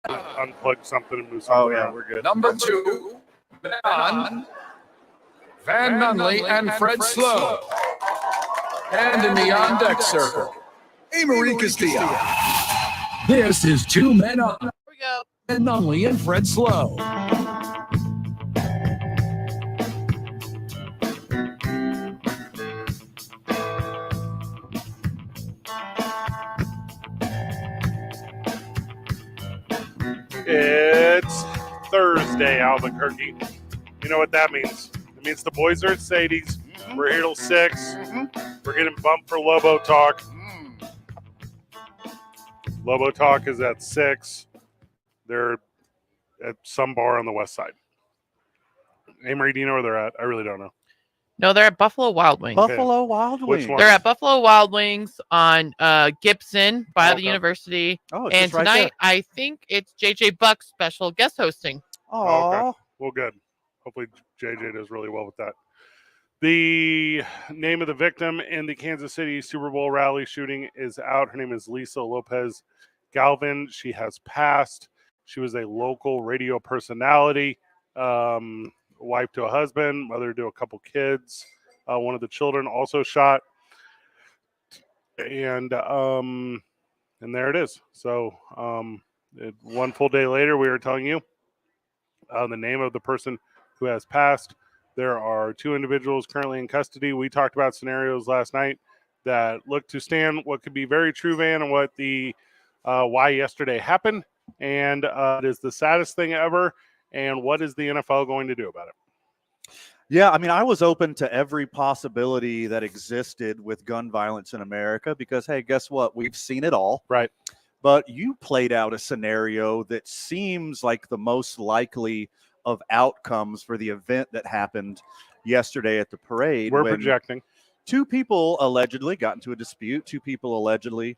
unplug something and move something around. We're good. Number 2, Van Nunley and Fred Slow. And in the on-deck circle, Amory Castillo. This is 2 Men Up. Here we go. Van Nunley and Fred Slow. It's Thursday, Albuquerque. You know what that means. It means the boys are at Sadie's. We're here till 6. We're getting bumped for Lobo Talk. Lobo Talk is at 6. They're at some bar on the west side. Amory, do you know where they're at? I really don't know. No, they're at Buffalo Wild Wings. Buffalo Wild Wings. Which one? They're at Buffalo Wild Wings on Gibson by the university. Oh, it's and just right tonight, there. I think it's JJ Buck's special guest hosting. Oh, Okay. Well, good. Hopefully JJ does really well with that. The name of the victim in the Kansas City Super Bowl rally shooting is out. Her name is Lisa Lopez Galvin. She has passed. She was a local radio personality, wife to a husband, mother to a couple kids. One of the children also shot. And there it is. So one full day later, we are telling you the name of the person who has passed. There are 2 individuals currently in custody. We talked about scenarios last night that look to stand what could be very true, Van, and what the why yesterday happened. And it is the saddest thing ever. And what is the NFL going to do about it? yeah. I mean, I was open to every possibility that existed with gun violence in America because, hey, guess what? We've seen it all. Right. But you played out a scenario that seems like the most likely of outcomes for the event that happened yesterday at the parade. We're when projecting. 2 people allegedly got into a dispute. 2 people allegedly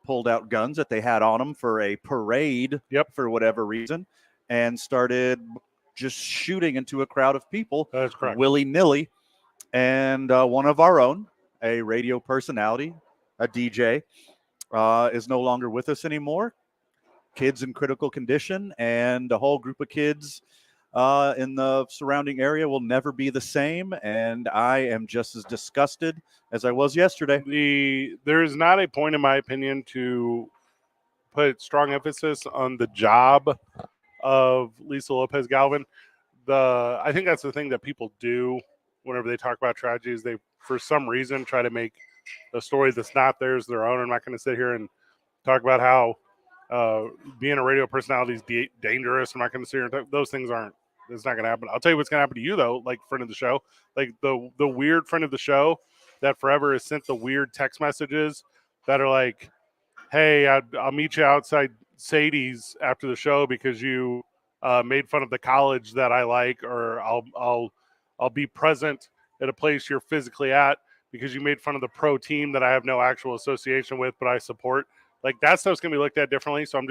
pulled out guns that they had on them for a parade for whatever reason and started just shooting into a crowd of people. That's correct. Willy-nilly. And one of our own, a radio personality, a DJ, is no longer with us anymore. Kids in critical condition, and a whole group of kids in the surrounding area will never be the same. And I am just as disgusted as I was yesterday. There is not a point, in my opinion, to put strong emphasis on the job of Lisa Lopez Galvin. I think that's the thing that people do whenever they talk about tragedies. They, for some reason, try to make a story that's not theirs their own. I'm not going to sit here and talk about how being a radio personality is dangerous. I'm not going to sit here and talk. Those things aren't. It's not going to happen. I'll tell you what's going to happen to you, though, like friend of the show. Like the weird friend of the show that forever has sent the weird text messages that are like, hey, I'll meet you outside Sadie's after the show because you made fun of the college that I like, or I'll be present at a place you're physically at because you made fun of the pro team that I have no actual association with, but I support. Like that stuff's gonna be looked at differently. So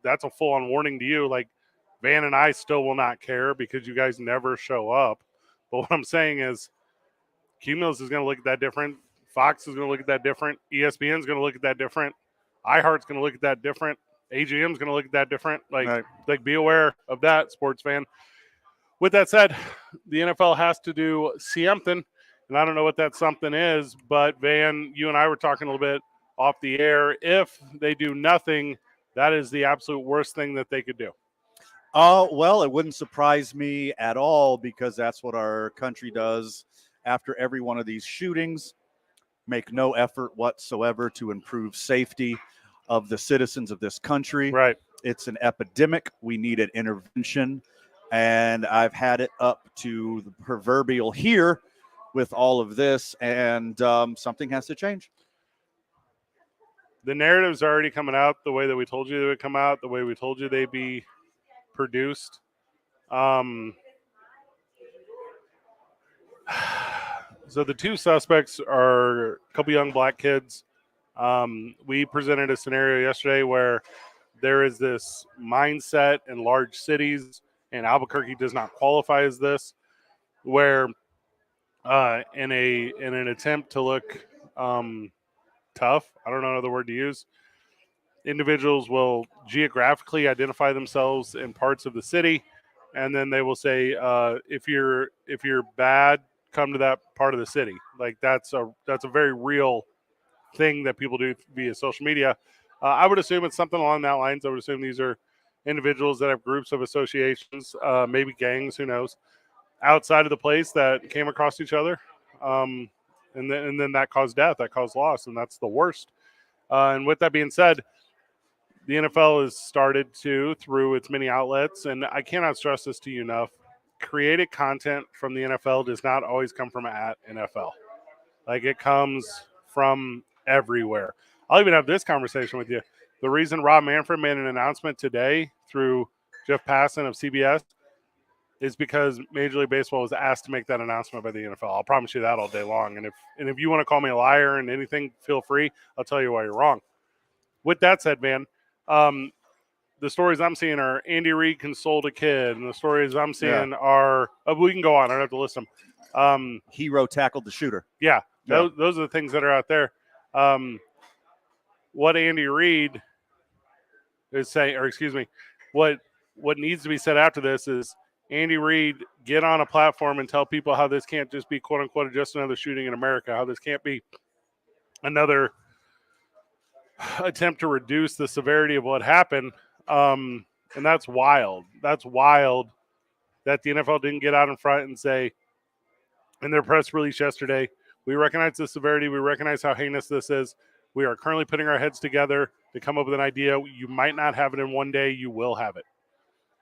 that's a full on warning to you. Like Van and I still will not care because you guys never show up. But what I'm saying is Q-Mills is gonna look at that different. Fox is gonna look at that different. ESPN is gonna look at that different. iHeart's gonna look at that different. AGM's gonna look at that different. Like be aware of that, sports fan. With that said, the NFL has to do something, and I don't know what that something is, but Van, you and I were talking a little bit off the air. If they do nothing, that is the absolute worst thing that they could do. Well, it wouldn't surprise me at all because that's what our country does after every one of these shootings. Make no effort whatsoever to improve safety of the citizens of this country. Right. It's an epidemic. We need an intervention. And I've had it up to the proverbial here with all of this, and something has to change. The narrative's already coming out the way that we told you they would come out, the way we told you they'd be produced. So the 2 suspects are a couple young black kids. We presented a scenario yesterday where there is this mindset in large cities, and Albuquerque does not qualify as this, where in an attempt to look tough, I don't know another word to use, individuals will geographically identify themselves in parts of the city, and then they will say, if you're bad, come to that part of the city. Like that's a very real thing that people do via social media. I would assume it's something along that lines. I would assume these are individuals that have groups of associations, maybe gangs, who knows, outside of the place that came across each other. And then that caused death, that caused loss, and that's the worst. And with that being said, the NFL has started to, through its many outlets, and I cannot stress this to you enough, created content from the NFL does not always come from at NFL. Like, it comes from everywhere. I'll even have this conversation with you. The reason Rob Manfred made an announcement today through Jeff Passan of CBS is because Major League Baseball was asked to make that announcement by the NFL. I'll promise you that all day long. And if you want to call me a liar and anything, feel free. I'll tell you why you're wrong. With that said, man, the stories I'm seeing are Andy Reid consoled a kid, and the stories I'm seeing are we can go on. I don't have to list them. Hero tackled the shooter. Yeah, those are the things that are out there. What Andy Reid is saying, or excuse me, what needs to be said after this is Andy Reid get on a platform and tell people how this can't just be quote unquote just another shooting in America, how this can't be another attempt to reduce the severity of what happened. And that's wild. That's wild that the NFL didn't get out in front and say in their press release yesterday, we recognize the severity. We recognize how heinous this is. We are currently putting our heads together to come up with an idea. You might not have it in one day. You will have it.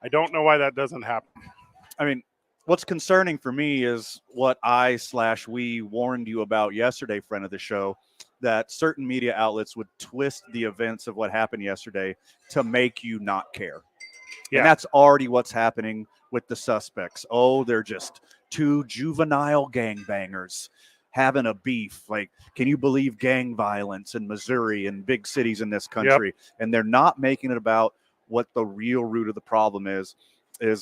I don't know why that doesn't happen. I mean, what's concerning for me is what we warned you about yesterday, friend of the show, that certain media outlets would twist the events of what happened yesterday to make you not care. Yeah. And that's already what's happening with the suspects. Oh, they're just two juvenile gangbangers having a beef. Like, can you believe gang violence in Missouri and big cities in this country? Yep. And they're not making it about what the real root of the problem is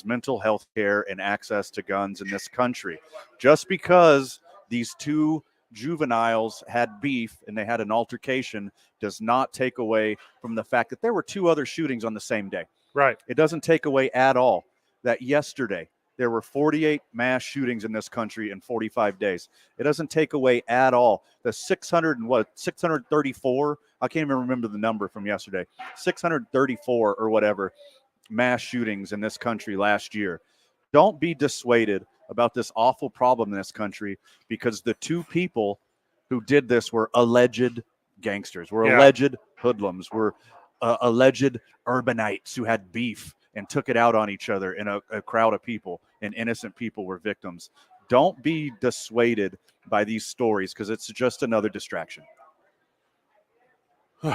mental health care and access to guns in this country. Just because these two juveniles had beef and they had an altercation does not take away from the fact that there were two other shootings on the same day. Right. It doesn't take away at all that yesterday there were 48 mass shootings in this country in 45 days. It doesn't take away at all the 634, I can't even remember the number from yesterday, 634 or whatever mass shootings in this country last year. Don't be dissuaded about this awful problem in this country because the two people who did this were alleged gangsters, were alleged hoodlums, were alleged urbanites who had beef and took it out on each other in a crowd of people, and innocent people were victims. Don't be dissuaded by these stories because it's just another distraction. There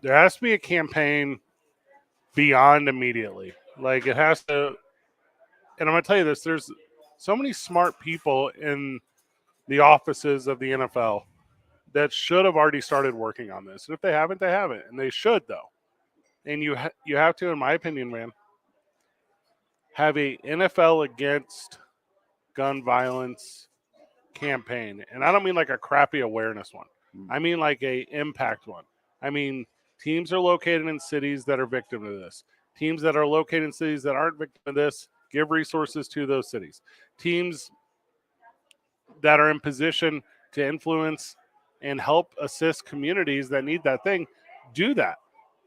has to be a campaign beyond immediately. Like, it has to, and I'm going to tell you this, there's so many smart people in the offices of the NFL that should have already started working on this. And if they haven't, they haven't. And they should, though. And you have to, in my opinion, man, have a NFL against gun violence campaign. And I don't mean like a crappy awareness one. I mean like a impact one. I mean, teams are located in cities that are victim to this. Teams that are located in cities that aren't victim of this, give resources to those cities. Teams that are in position to influence and help assist communities that need that thing, do that.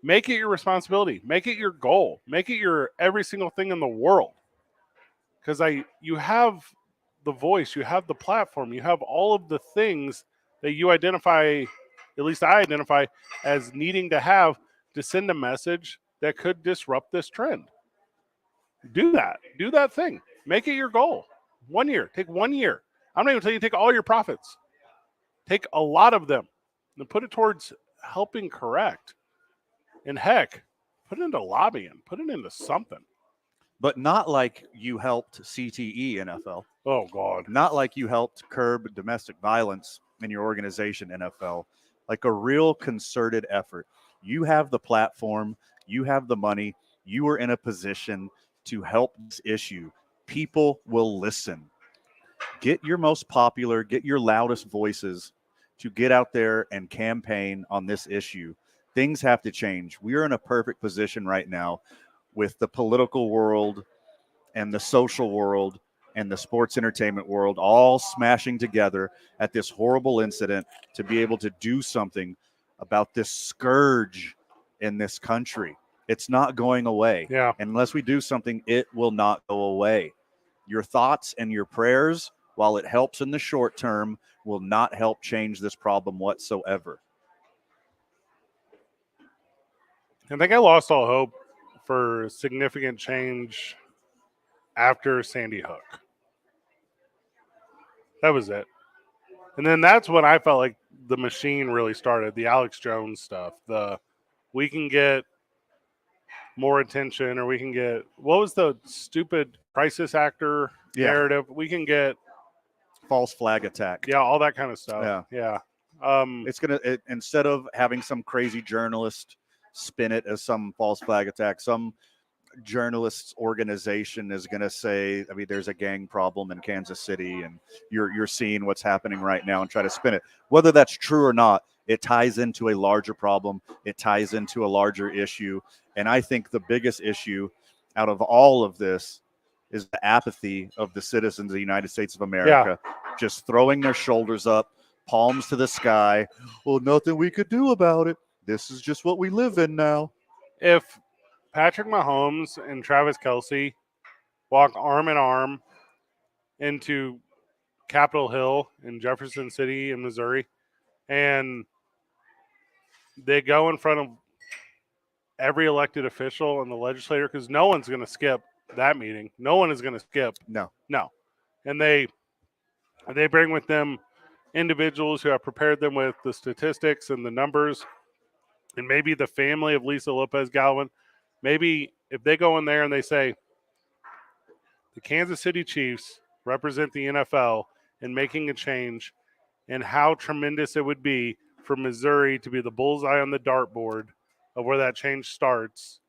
Make it your responsibility. Make it your goal. Make it your every single thing in the world. Because you have the voice, you have the platform, you have all of the things that you identify, at least I identify, as needing to have to send a message that could disrupt this trend. Do that. Do that thing. Make it your goal. 1 year. Take 1 year. I'm not even telling you to take all your profits. Take a lot of them and put it towards helping correct. And heck, put it into lobbying. Put it into something. But not like you helped CTE NFL. Oh, God. Not like you helped curb domestic violence in your organization, NFL. Like a real concerted effort. You have the platform. You have the money. You are in a position to help this issue. People will listen. Get your most popular, get your loudest voices to get out there and campaign on this issue. Things have to change. We are in a perfect position right now with the political world and the social world and the sports entertainment world all smashing together at this horrible incident to be able to do something about this scourge in this country. It's not going away. Yeah. And unless we do something, it will not go away. Your thoughts and your prayers, while it helps in the short term, will not help change this problem whatsoever. I think I lost all hope for significant change after Sandy Hook. That was it. And then that's when I felt like the machine really started, the Alex Jones stuff. We can get more attention, or we can get, what was the stupid crisis actor narrative? We can get false flag attack. Yeah, all that kind of stuff. Yeah. It's going to, instead of having some crazy journalist spin it as some false flag attack, some journalists organization is going to say, I mean, there's a gang problem in Kansas City and you're seeing what's happening right now, and try to spin it. Whether that's true or not, it ties into a larger problem. It ties into a larger issue. And I think the biggest issue out of all of this is the apathy of the citizens of the United States of America, just throwing their shoulders up, palms to the sky. Well, nothing we could do about it. This is just what we live in now. If Patrick Mahomes and Travis Kelce walk arm in arm into Capitol Hill in Jefferson City in Missouri, and they go in front of every elected official and the legislator, because no one's going to skip that meeting. No one is going to skip. No. And they bring with them individuals who have prepared them with the statistics and the numbers, and maybe the family of Lisa Lopez Galvin. Maybe if they go in there and they say, the Kansas City Chiefs represent the NFL in making a change, and how tremendous it would be for Missouri to be the bullseye on the dartboard of where that change starts.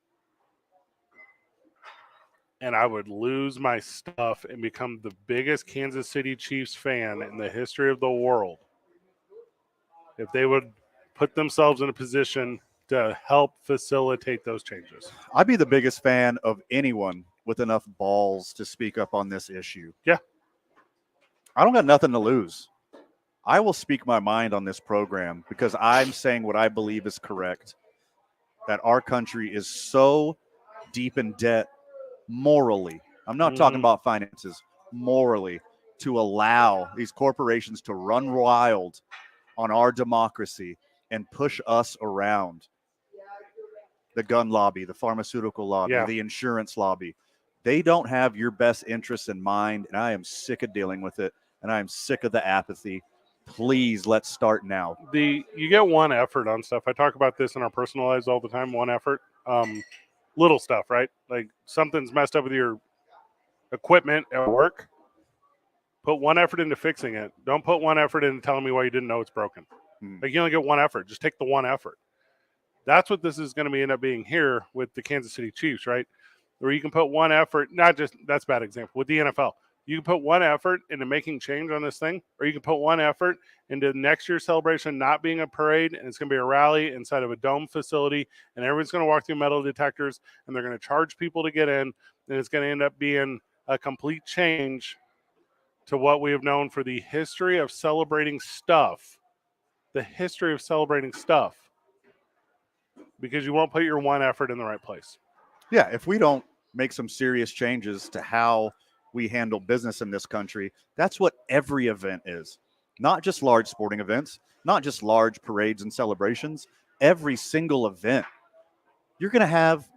And I would lose my stuff and become the biggest Kansas City Chiefs fan in the history of the world if they would put themselves in a position to help facilitate those changes. I'd be the biggest fan of anyone with enough balls to speak up on this issue. Yeah. I don't got nothing to lose. I will speak my mind on this program because I'm saying what I believe is correct, that our country is so deep in debt morally. I'm not talking about finances, morally, to allow these corporations to run wild on our democracy and push us around. The gun lobby, the pharmaceutical lobby, the insurance lobby. They don't have your best interests in mind, and I am sick of dealing with it, and I am sick of the apathy. Please, let's start now. You get one effort on stuff. I talk about this in our personal lives all the time, one effort. Little stuff, right? Like something's messed up with your equipment at work. Put one effort into fixing it. Don't put one effort into telling me why you didn't know it's broken. Like you only get one effort. Just take the one effort. That's what this is going to end up being here with the Kansas City Chiefs, right? Where you can put one effort, not just, that's a bad example, with the NFL. You can put one effort into making change on this thing, or you can put one effort into next year's celebration not being a parade, and it's going to be a rally inside of a dome facility, and everyone's going to walk through metal detectors, and they're going to charge people to get in, and it's going to end up being a complete change to what we have known for the history of celebrating stuff. The history of celebrating stuff. Because you won't put your one effort in the right place. Yeah, if we don't make some serious changes to how we handle business in this country, that's what every event is. Not just large sporting events, not just large parades and celebrations. Every single event. You're going to have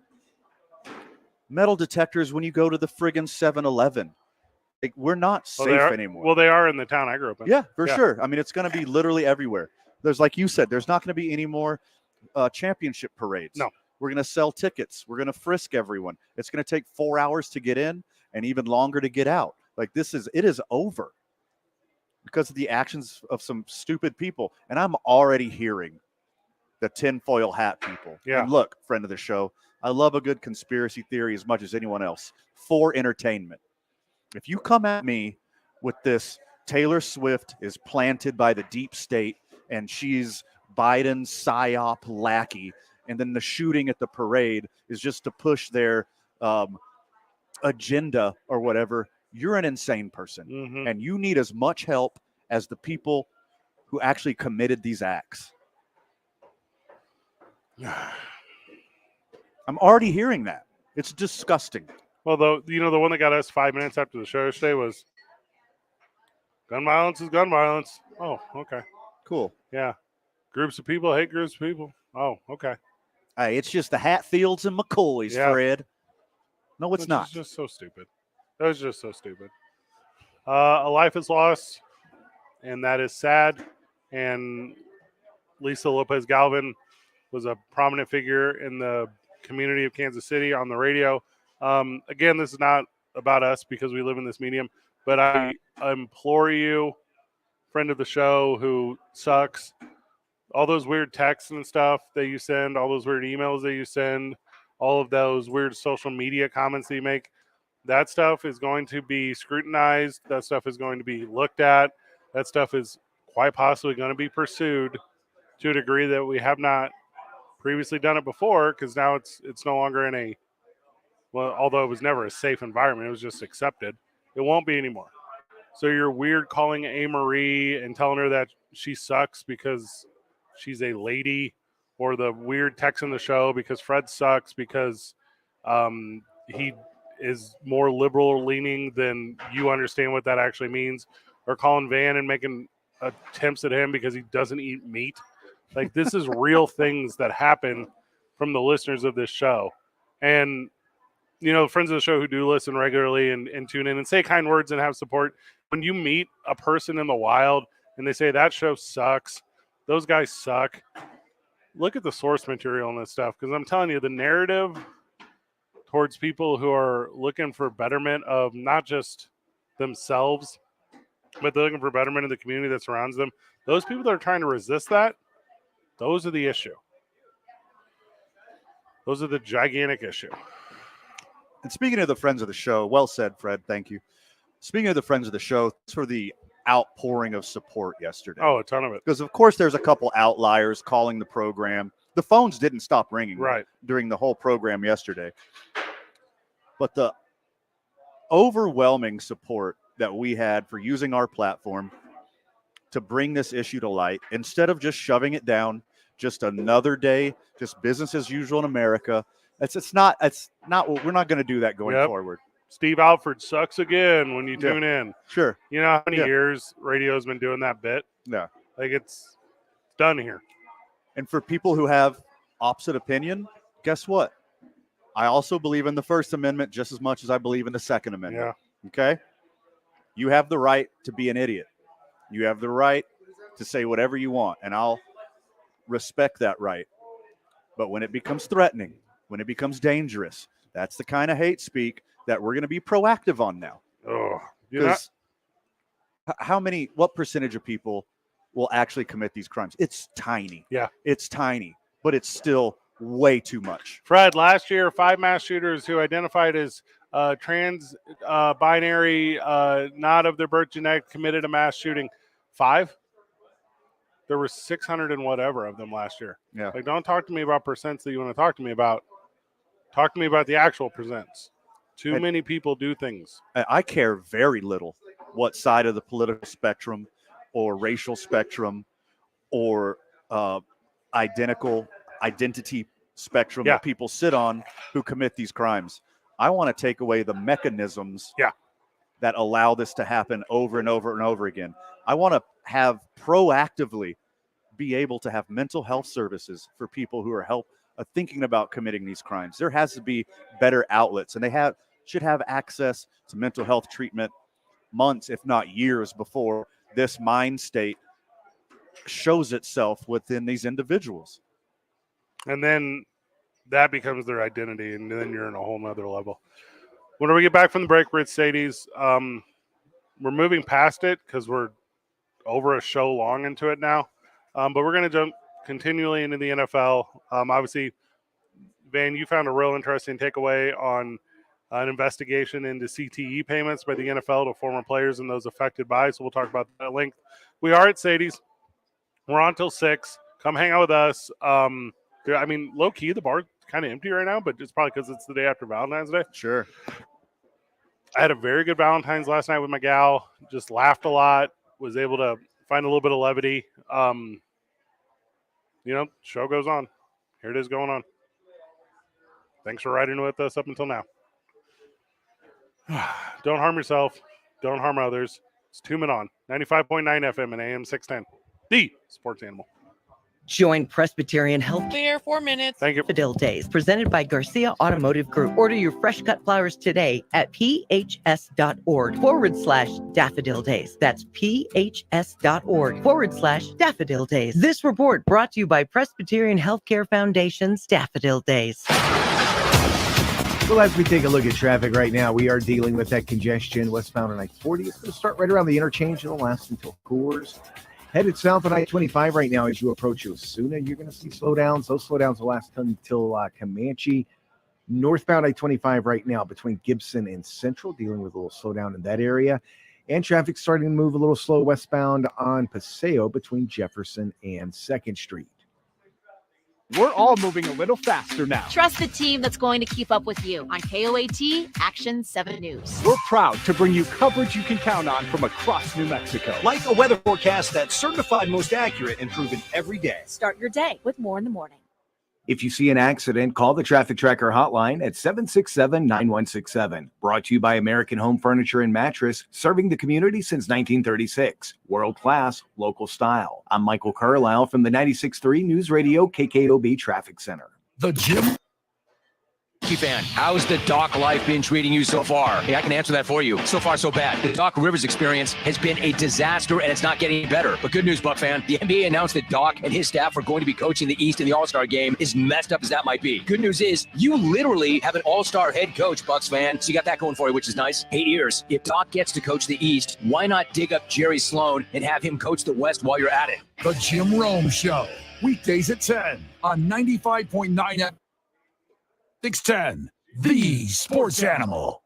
metal detectors when you go to the friggin' 7-Eleven. Like, we're not safe anymore. Well, they are in the town I grew up in. Yeah, for sure. I mean, it's going to be literally everywhere. There's, like you said, there's not going to be any more championship parades. No. We're going to sell tickets. We're going to frisk everyone. It's going to take 4 hours to get in and even longer to get out. Like, it is over because of the actions of some stupid people. And I'm already hearing the tinfoil hat people. Yeah. And look, friend of the show, I love a good conspiracy theory as much as anyone else for entertainment. If you come at me with this Taylor Swift is planted by the deep state and she's Biden's psyop lackey, and then the shooting at the parade is just to push their agenda or whatever, you're an insane person. Mm-hmm. And you need as much help as the people who actually committed these acts. I'm already hearing that. It's disgusting. Well, the one that got us 5 minutes after the show today was gun violence is gun violence. Oh, okay. Cool. Yeah. Groups of people hate groups of people. Oh, okay. Hey, it's just the Hatfields and McCoys, Yeah. Fred. No, it's not. It's just so stupid. That was just so stupid. A life is lost, and that is sad. And Lisa Lopez Galvin was a prominent figure in the community of Kansas City on the radio. Again, this is not about us because we live in this medium, but I implore you, friend of the show who sucks, all those weird texts and stuff that you send, all those weird emails that you send, all of those weird social media comments that you make, that stuff is going to be scrutinized. That stuff is going to be looked at. That stuff is quite possibly going to be pursued to a degree that we have not previously done it before, because now it's no longer in a, well, although it was never a safe environment, it was just accepted. It won't be anymore. So you're weird calling A. Marie and telling her that she sucks because she's a lady, or the weird text in the show because Fred sucks because he is more liberal leaning than you understand what that actually means, or calling Van and making attempts at him because he doesn't eat meat. Like, this is real things that happen from the listeners of this show. And, friends of the show who do listen regularly and tune in and say kind words and have support, when you meet a person in the wild and they say that show sucks, those guys suck, look at the source material on this stuff. Because I'm telling you, the narrative towards people who are looking for betterment of not just themselves, but they're looking for betterment of the community that surrounds them, those people that are trying to resist that, those are the issue. Those are the gigantic issue. And speaking of the friends of the show, well said, Fred. Thank you. Speaking of the friends of the show, thanks for the outpouring of support yesterday. Oh, a ton of it. Because, of course, there's a couple outliers calling the program. The phones didn't stop ringing during the whole program yesterday. But the overwhelming support that we had for using our platform to bring this issue to light, instead of just shoving it down, just another day, just business as usual in America. It's not we're not going to do that going forward. Steve Alford sucks again when you tune in. Sure. You know how many years radio's been doing that bit? Yeah. Like, it's done here. And for people who have opposite opinion, guess what? I also believe in the First Amendment just as much as I believe in the Second Amendment. Yeah. Okay? You have the right to be an idiot. You have the right to say whatever you want, and I'll respect that right. But when it becomes threatening, when it becomes dangerous, that's the kind of hate speak that we're going to be proactive on now. Oh, because what percentage of people will actually commit these crimes? It's tiny. Yeah. It's tiny, but it's still way too much. Fred, last year, 5 mass shooters who identified as trans binary, not of their birth genetic, committed a mass shooting. 5? There were 600 and whatever of them last year. Yeah. Like, don't talk to me about percents that you want to talk to me about. Talk to me about the actual percents. Too many people do things. I care very little what side of the political spectrum or racial spectrum or identity spectrum that people sit on who commit these crimes. I want to take away the mechanisms that allow this to happen over and over and over again. I want to have proactively be able to have mental health services for people who are thinking about committing these crimes. There has to be better outlets, and they should have access to mental health treatment months, if not years, before this mind state shows itself within these individuals. And then that becomes their identity, and then you're in a whole nother level. When we get back from the break, we're at Sadie's. We're moving past it because we're over a show long into it now. But we're going to jump continually into the NFL. Obviously, Van, you found a real interesting takeaway on an investigation into CTE payments by the NFL to former players and those affected by. So we'll talk about that at length. We are at Sadie's. We're on till 6. Come hang out with us. I mean, low key, the bar's kind of empty right now, but it's probably because it's the day after Valentine's Day. Sure. I had a very good Valentine's last night with my gal. Just laughed a lot. Was able to find a little bit of levity. Show goes on. Here it is going on. Thanks for riding with us up until now. Don't harm yourself. Don't harm others. It's 2 Men On. 95.9 FM and AM 610. The Sports Animal. Join Presbyterian Health Clear 4 minutes. Thank you. Daffodil Days, presented by Garcia Automotive Group. Order your fresh cut flowers today at phs.org/daffodil days. That's phs.org/daffodil days. This report brought to you by Presbyterian Healthcare Foundation's Daffodil Days. Well, as we take a look at traffic right now, we are dealing with that congestion westbound on I-40. It's going to start right around the interchange. It'll last until Coors. Headed south on I-25 right now as you approach Osuna. You're going to see slowdowns. Those slowdowns will last until Comanche. Northbound I-25 right now between Gibson and Central, dealing with a little slowdown in that area. And traffic starting to move a little slow westbound on Paseo between Jefferson and 2nd Street. We're all moving a little faster now. Trust the team that's going to keep up with you on KOAT Action 7 News. We're proud to bring you coverage you can count on from across New Mexico. Like a weather forecast that's certified most accurate and proven every day. Start your day with More in the Morning. If you see an accident, call the Traffic Tracker hotline at 767-9167. Brought to you by American Home Furniture and Mattress, serving the community since 1936. World class, local style. I'm Michael Carlisle from the 96.3 News Radio KKOB Traffic Center. The Jim Fan, how's the Doc life been treating you so far? Hey, I can answer that for you. So far, so bad. The Doc Rivers experience has been a disaster, and it's not getting better. But good news, Buck fan. The NBA announced that Doc and his staff are going to be coaching the East in the All-Star game, as messed up as that might be. Good news is, you literally have an All-Star head coach, Bucks fan. So you got that going for you, which is nice. Hey, ears, if Doc gets to coach the East, why not dig up Jerry Sloan and have him coach the West while you're at it? The Jim Rome Show, weekdays at 10 on 95.9 FM 610. The Sports Animal.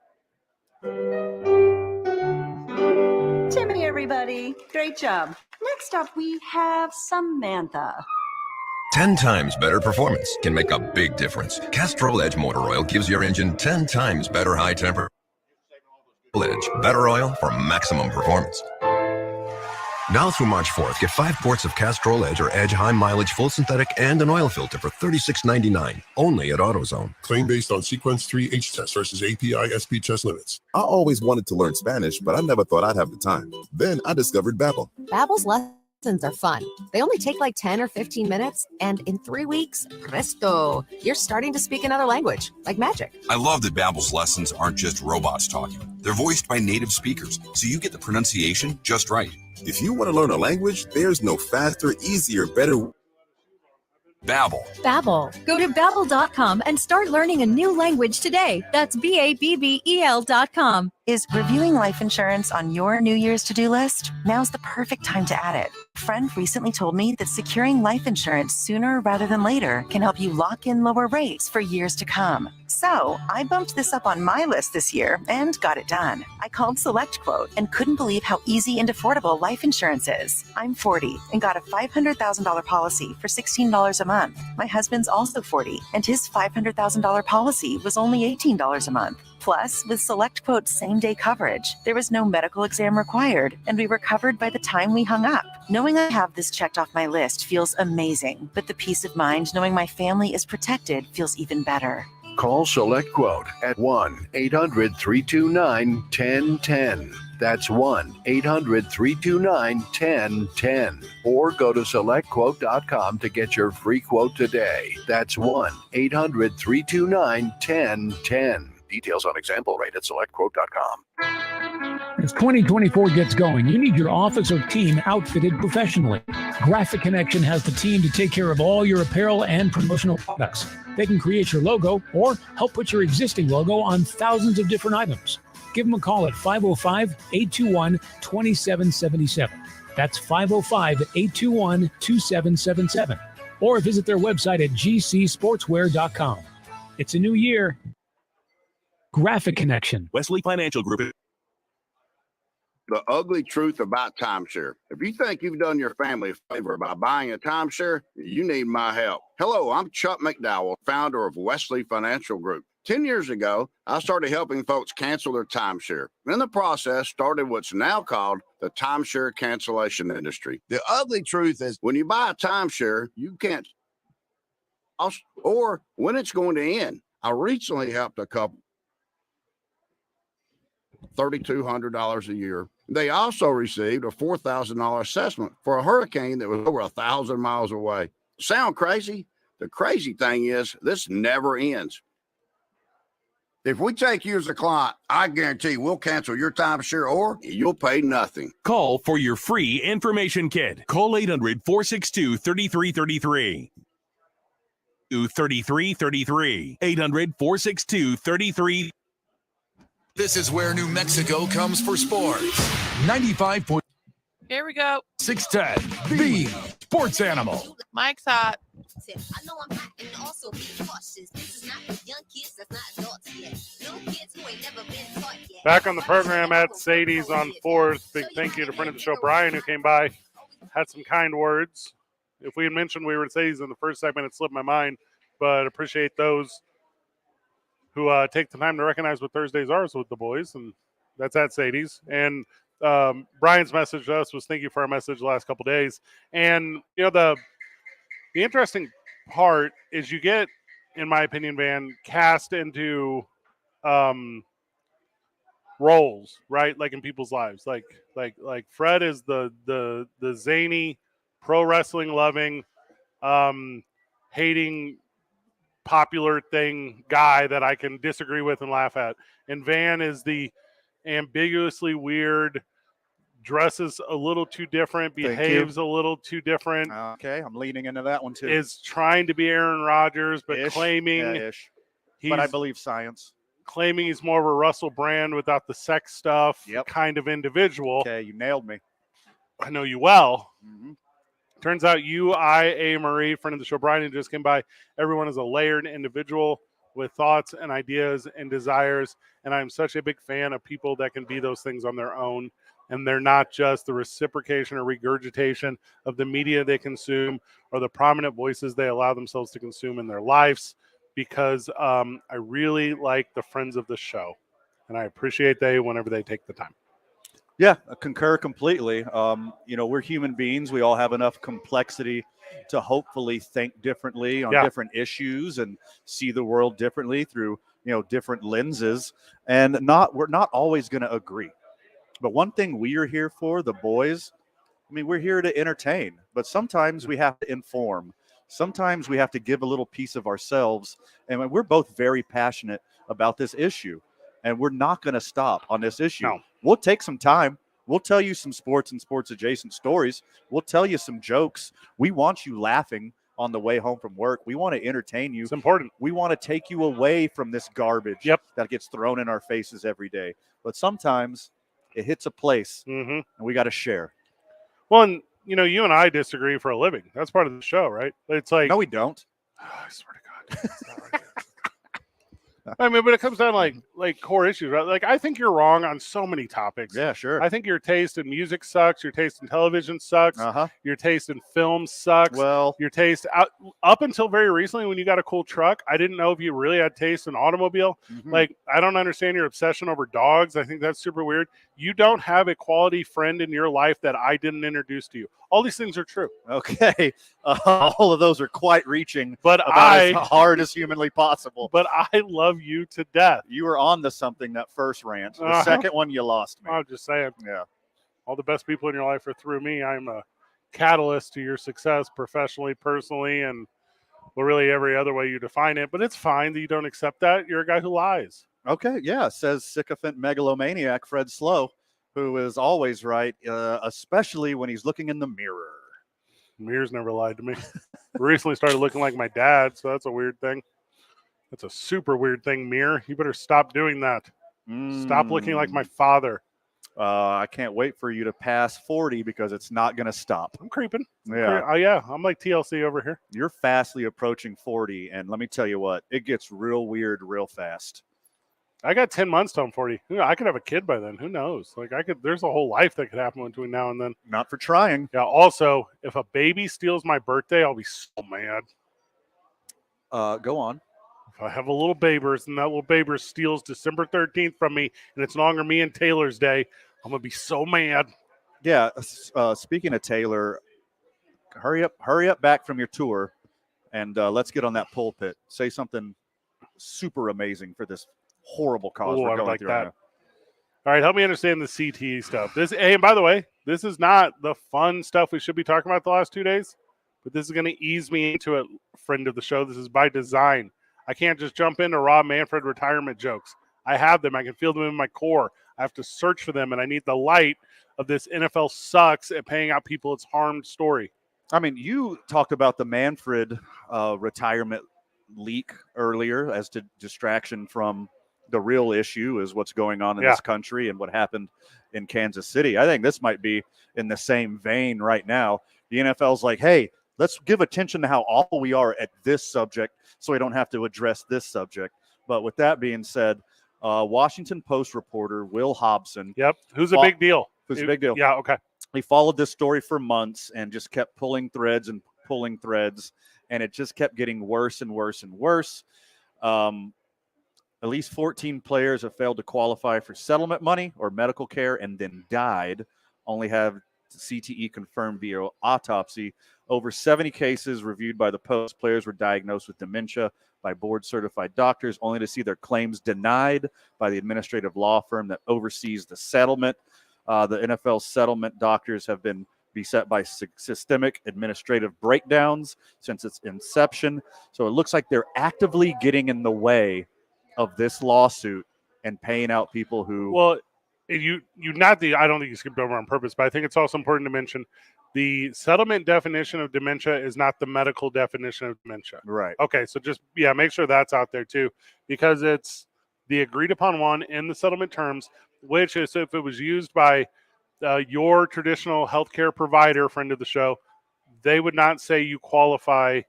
Timmy, everybody. Great job. Next up, we have Samantha. 10 times better performance can make a big difference. Castrol Edge Motor Oil gives your engine 10 times better high temperature. Edge, better oil for maximum performance. Now through March 4th, get 5 quarts of Castrol Edge or Edge High Mileage Full Synthetic and an oil filter for $36.99, only at AutoZone. Claim based on Sequence 3 H test versus API SP test limits. I always wanted to learn Spanish, but I never thought I'd have the time. Then I discovered Babbel. Babbel's lessons are fun. They only take like 10 or 15 minutes, and in 3 weeks, presto, you're starting to speak another language, like magic. I love that Babbel's lessons aren't just robots talking. They're voiced by native speakers, so you get the pronunciation just right. If you want to learn a language, there's no faster, easier, better. Babbel. Babbel. Go to Babbel.com and start learning a new language today. That's BABBEL.com. Is reviewing life insurance on your New Year's to-do list? Now's the perfect time to add it. A friend recently told me that securing life insurance sooner rather than later can help you lock in lower rates for years to come. So I bumped this up on my list this year and got it done. I called SelectQuote and couldn't believe how easy and affordable life insurance is. I'm 40 and got a $500,000 policy for $16 a month. My husband's also 40 and his $500,000 policy was only $18 a month. Plus, with SelectQuote's same-day coverage, there was no medical exam required, and we were covered by the time we hung up. Knowing I have this checked off my list feels amazing, but the peace of mind knowing my family is protected feels even better. Call SelectQuote at 1-800-329-1010. That's 1-800-329-1010. Or go to SelectQuote.com to get your free quote today. That's 1-800-329-1010. Details on example rate at SelectQuote.com. As 2024 gets going, you need your office or team outfitted professionally. Graphic Connection has the team to take care of all your apparel and promotional products. They can create your logo or help put your existing logo on thousands of different items. Give them a call at 505-821-2777. That's 505-821-2777. Or visit their website at gcsportswear.com. It's a new year. Graphic Connection. Wesley Financial Group. The ugly truth about timeshare. If you think you've done your family a favor by buying a timeshare, you need my help. Hello, I'm Chuck McDowell, founder of Wesley Financial Group. 10 years ago, I started helping folks cancel their timeshare. In the process, started what's now called the timeshare cancellation industry. The ugly truth is when you buy a timeshare, you can't, or when it's going to end. I recently helped a couple $3,200 a year. They also received a $4,000 assessment for a hurricane that was over 1,000 miles away. Sound crazy? The crazy thing is this never ends. If we take you as a client, I guarantee we'll cancel your timeshare or you'll pay nothing. Call for your free information kit. Call 800-462-3333. 3333. 800-462-3333. This is where New Mexico comes for sports. 95.610 Here we go. The Sports Animal. Mike's hot. I know I'm hot and also be cautious. This is not for young kids, that's not adults yet. Little kids who ain't never been taught yet. Back on the program at Sadie's on 4th. Big thank you to friend of the show, Brian, who came by, had some kind words. If we had mentioned we were at Sadie's in the first segment, it slipped my mind, but appreciate those who take the time to recognize what Thursdays are with the boys, and that's at Sadie's. And Brian's message to us was thank you for our message the last couple days. And, you know, the interesting part is you get, in my opinion, Van, cast into roles, right? Like in people's lives. Like Fred is the zany, pro wrestling loving, hating popular thing guy that I can disagree with and laugh at. And Van is the ambiguously weird, dresses a little too different, behaves a little too different. Okay, I'm leaning into that one too. Is trying to be Aaron Rodgers, but claiming but I believe science. Claiming he's more of a Russell Brand without the sex stuff kind of individual. Okay, you nailed me. I know you well. Mm-hmm. Turns out you, Marie, friend of the show, Brian, who just came by, everyone is a layered individual with thoughts and ideas and desires. And I'm such a big fan of people that can be those things on their own. And they're not just the reciprocation or regurgitation of the media they consume or the prominent voices they allow themselves to consume in their lives. Because I really like the friends of the show. And I appreciate they whenever they take the time. Yeah, I concur completely. You know, we're human beings. We all have enough complexity to hopefully think differently on different issues and see the world differently through, you know, different lenses. And we're not always going to agree. But one thing we are here for, the boys, I mean, we're here to entertain. But sometimes we have to inform. Sometimes we have to give a little piece of ourselves. And we're both very passionate about this issue. And we're not going to stop on this issue. No. We'll take some time. We'll tell you some sports and sports adjacent stories. We'll tell you some jokes. We want you laughing on the way home from work. We want to entertain you. It's important. We want to take you away from this garbage that gets thrown in our faces every day. But sometimes it hits a place and we got to share. Well, and, you know, you and I disagree for a living. That's part of the show, right? It's like, no, we don't. I swear to God. It's not right. I mean, but it comes down to like core issues, right? Like, I think you're wrong on so many topics. Yeah, sure. I think your taste in music sucks. Your taste in television sucks. Your taste in film sucks. Well, your taste up until very recently when you got a cool truck, I didn't know if you really had taste in automobile. Like, I don't understand your obsession over dogs. I think that's super weird. You don't have a quality friend in your life that I didn't introduce to you. All these things are true. Okay. All of those are quite reaching, but as hard as humanly possible. But I love you to death. You were on to something that first rant. The second one, you lost me. I'm just saying. Yeah. All the best people in your life are through me. I'm a catalyst to your success professionally, personally, and really every other way you define it. But it's fine that you don't accept that. You're a guy who lies. Okay. Yeah. Says sycophant megalomaniac Fred Slow, who is always right, especially when he's looking in the mirror. Mirrors never lied to me. Recently started looking like my dad, so that's a weird thing. That's a super weird thing, mirror. You better stop doing that. Stop looking like my father. I can't wait for you to pass 40 because it's not going to stop. I'm creeping. Yeah. Yeah. I'm like TLC over here. You're fastly approaching 40, and let me tell you what, it gets real weird real fast. I got 10 months till I'm 40. I could have a kid by then. Who knows? Like there's a whole life that could happen between now and then. Not for trying. Yeah. Also, if a baby steals my birthday, I'll be so mad. Go on. If I have a little babers and that little baber steals December 13th from me and it's no longer me and Taylor's day, I'm going to be so mad. Yeah. Speaking of Taylor, hurry up back from your tour and let's get on that pulpit. Say something super amazing for this horrible cause we're going through right now. All right, help me understand the CTE stuff. And by the way, this is not the fun stuff we should be talking about the last 2 days, but this is going to ease me into it, friend of the show. This is by design. I can't just jump into Rob Manfred retirement jokes. I have them. I can feel them in my core. I have to search for them, and I need the light of this NFL sucks at paying out people it's harmed story. I mean, you talked about the Manfred retirement leak earlier as to distraction from the real issue is what's going on in this country and what happened in Kansas City. I think this might be in the same vein right now. The NFL's like, hey, let's give attention to how awful we are at this subject so we don't have to address this subject. But with that being said, Washington Post reporter Will Hobson. Yep. Who's a big deal? Who's a big deal? Yeah, okay. He followed this story for months and just kept pulling threads, and it just kept getting worse and worse and worse. At least 14 players have failed to qualify for settlement money or medical care and then died. Only have CTE confirmed via autopsy. Over 70 cases reviewed by the Post. Players were diagnosed with dementia by board-certified doctors, only to see their claims denied by the administrative law firm that oversees the settlement. The NFL settlement doctors have been beset by systemic administrative breakdowns since its inception. So it looks like they're actively getting in the way of this lawsuit and paying out people who. Well, I don't think you skipped over on purpose, but I think it's also important to mention the settlement definition of dementia is not the medical definition of dementia. Right. Okay, so just make sure that's out there too, because it's the agreed upon one in the settlement terms, which is if it was used by your traditional healthcare provider, friend of the show, they would not say you qualify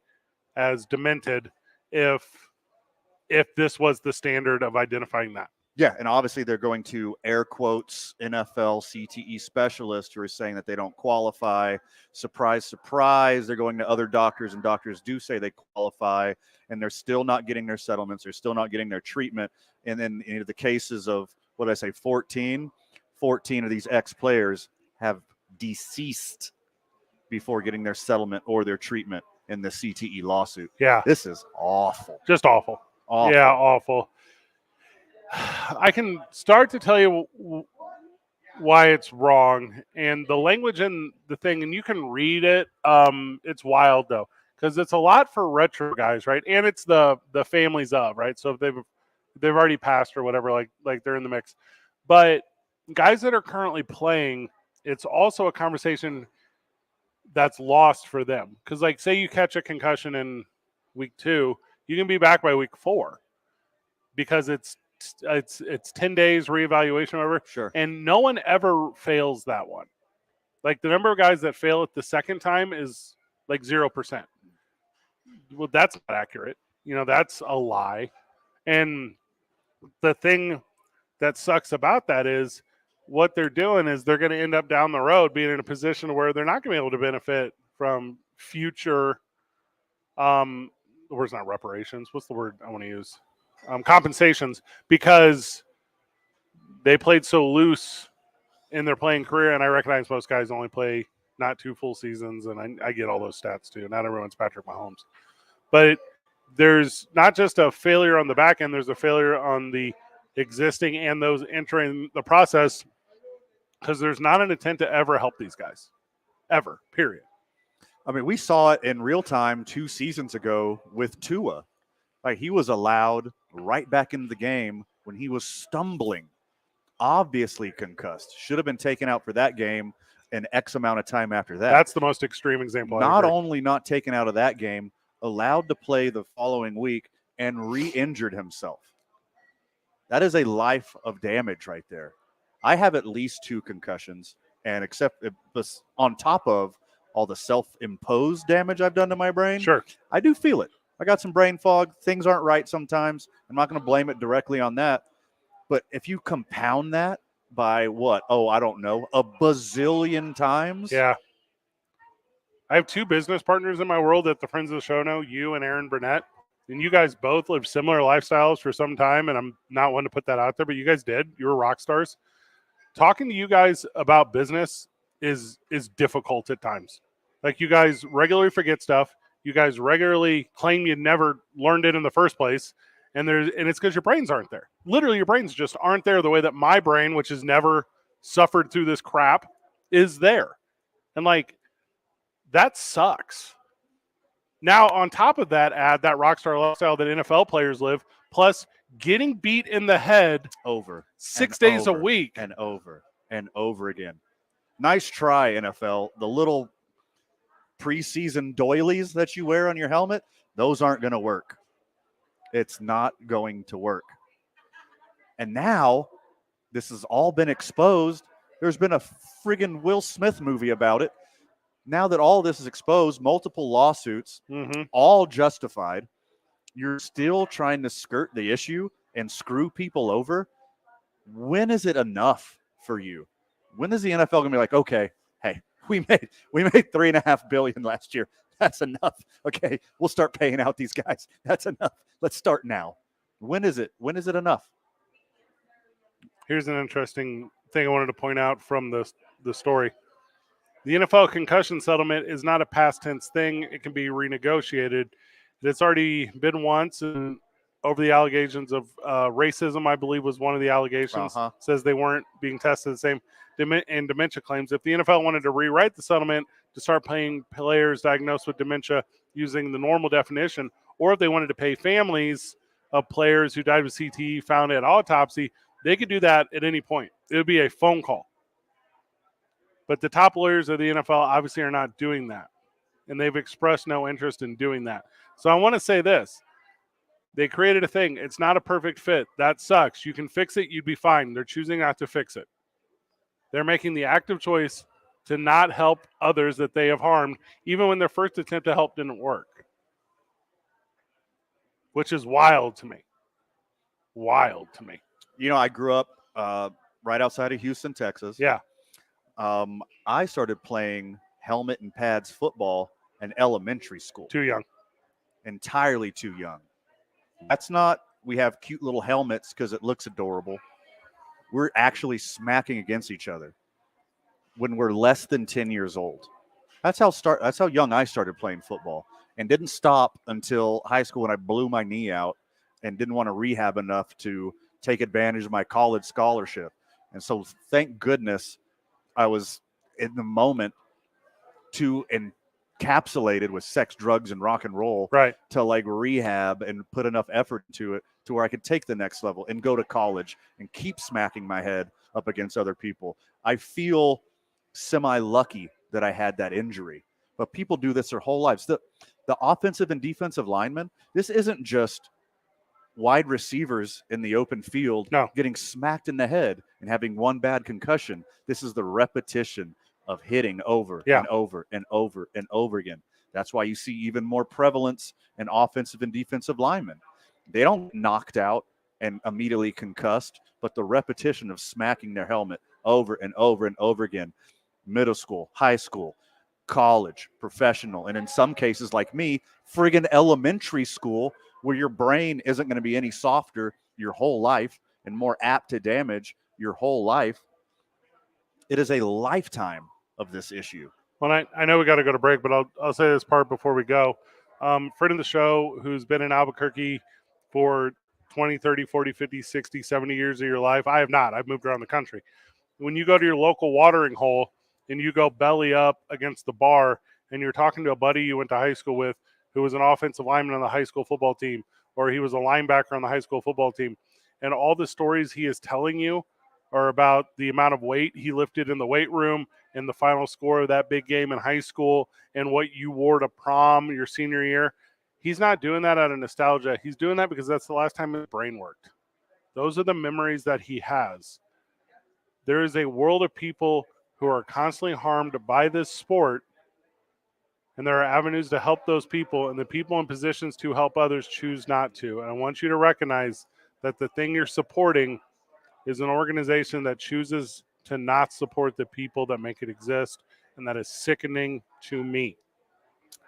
as demented if this was the standard of identifying that. Yeah, and obviously they're going to air quotes NFL CTE specialists who are saying that they don't qualify. Surprise, surprise. They're going to other doctors, and doctors do say they qualify, and they're still not getting their settlements. They're still not getting their treatment. And then in the cases of, 14 of these ex-players have deceased before getting their settlement or their treatment in the CTE lawsuit. Yeah. This is awful. Just awful. Awful. Yeah, awful. I can start to tell you why it's wrong, and the language in the thing, and you can read it. It's wild though, because it's a lot for retro guys, right? And it's the families of, right? So if they've already passed or whatever, like they're in the mix. But guys that are currently playing, it's also a conversation that's lost for them, because like say you catch a concussion in week 2, you can be back by week 4 because it's 10 days reevaluation, whatever. Sure. And no one ever fails that one. Like the number of guys that fail it the second time is like 0%. Well, that's not accurate. That's a lie. And the thing that sucks about that is what they're doing is they're going to end up down the road being in a position where they're not going to be able to benefit from future, the word's not reparations. What's the word I want to use? Compensations, because they played so loose in their playing career. And I recognize most guys only play not 2 full seasons. And I get all those stats too. Not everyone's Patrick Mahomes, but there's not just a failure on the back end. There's a failure on the existing and those entering the process, because there's not an intent to ever help these guys ever, period. I mean, we saw it in real time 2 seasons ago with Tua. Like, he was allowed right back into the game when he was stumbling, obviously concussed. Should have been taken out for that game an X amount of time after that. That's the most extreme example. Not only not taken out of that game, allowed to play the following week and re-injured himself. That is a life of damage right there. I have at least 2 concussions, and except on top of all the self-imposed damage I've done to my brain, sure, I do feel it. I got some brain fog. Things aren't right sometimes. I'm not going to blame it directly on that. But if you compound that by what? Oh, I don't know, a bazillion times. Yeah. I have two business partners in my world that the friends of the show know, you and Aaron Burnett. And you guys both lived similar lifestyles for some time, and I'm not one to put that out there, but you guys did. You were rock stars. Talking to you guys about business is difficult at times. Like, you guys regularly forget stuff. You guys regularly claim you never learned it in the first place, and it's because your brains aren't there. Literally, your brains just aren't there the way that my brain, which has never suffered through this crap, is there. And like, that sucks. Now, on top of that, add that rock star lifestyle that NFL players live, plus getting beat in the head over 6 days a week and over and over again. Nice try, NFL. The little preseason doilies that you wear on your helmet, those aren't going to work. It's not going to work. And now this has all been exposed. There's been a friggin' Will Smith movie about it. Now that all this is exposed, multiple lawsuits, all justified, you're still trying to skirt the issue and screw people over. When is it enough for you? When is the NFL going to be like, okay, hey, we made $3.5 billion last year. That's enough. Okay, we'll start paying out these guys. That's enough. Let's start now. When is it? When is it enough? Here's an interesting thing I wanted to point out from the story. The NFL concussion settlement is not a past tense thing. It can be renegotiated. It's already been once, and over the allegations of racism, I believe, was one of the allegations. Says they weren't being tested the same, and dementia claims. If the NFL wanted to rewrite the settlement to start paying players diagnosed with dementia using the normal definition, or if they wanted to pay families of players who died with CTE found at autopsy, they could do that at any point. It would be a phone call. But the top lawyers of the NFL obviously are not doing that, and they've expressed no interest in doing that. So I want to say this. They created a thing. It's not a perfect fit. That sucks. You can fix it. You'd be fine. They're choosing not to fix it. They're making the active choice to not help others that they have harmed, even when their first attempt to help didn't work, which is wild to me. Wild to me. You know, I grew up right outside of Houston, Texas. Yeah. I started playing helmet and pads football in elementary school. Too young. Entirely too young. That's not, we have cute little helmets because it looks adorable. We're actually smacking against each other when we're less than 10 years old. That's how young I started playing football, and didn't stop until high school when I blew my knee out and didn't want to rehab enough to take advantage of my college scholarship. And so thank goodness I was in the moment too encapsulated with sex, drugs, and rock and roll, right, to like rehab and put enough effort into it to where I could take the next level and go to college and keep smacking my head up against other people. I feel semi-lucky that I had that injury, but people do this their whole lives. The offensive and defensive linemen, this isn't just wide receivers in the open field getting smacked in the head and having one bad concussion. This is the repetition of hitting over and over and over and over again. That's why you see even more prevalence in offensive and defensive linemen. They don't get knocked out and immediately concussed, but the repetition of smacking their helmet over and over and over again. Middle school, high school, college, professional, and in some cases like me, friggin' elementary school, where your brain isn't going to be any softer your whole life and more apt to damage your whole life. It is a lifetime of this issue. Well, I know we got to go to break, but I'll say this part before we go. Friend of the show who's been in Albuquerque for 20, 30, 40, 50, 60, 70 years of your life. I have not. I've moved around the country. When you go to your local watering hole and you go belly up against the bar and you're talking to a buddy you went to high school with who was an offensive lineman on the high school football team, or he was a linebacker on the high school football team, and all the stories he is telling you are about the amount of weight he lifted in the weight room and the final score of that big game in high school and what you wore to prom your senior year. He's not doing that out of nostalgia. He's doing that because that's the last time his brain worked. Those are the memories that he has. There is a world of people who are constantly harmed by this sport, and there are avenues to help those people, and the people in positions to help others choose not to. And I want you to recognize that the thing you're supporting is an organization that chooses to not support the people that make it exist, and that is sickening to me.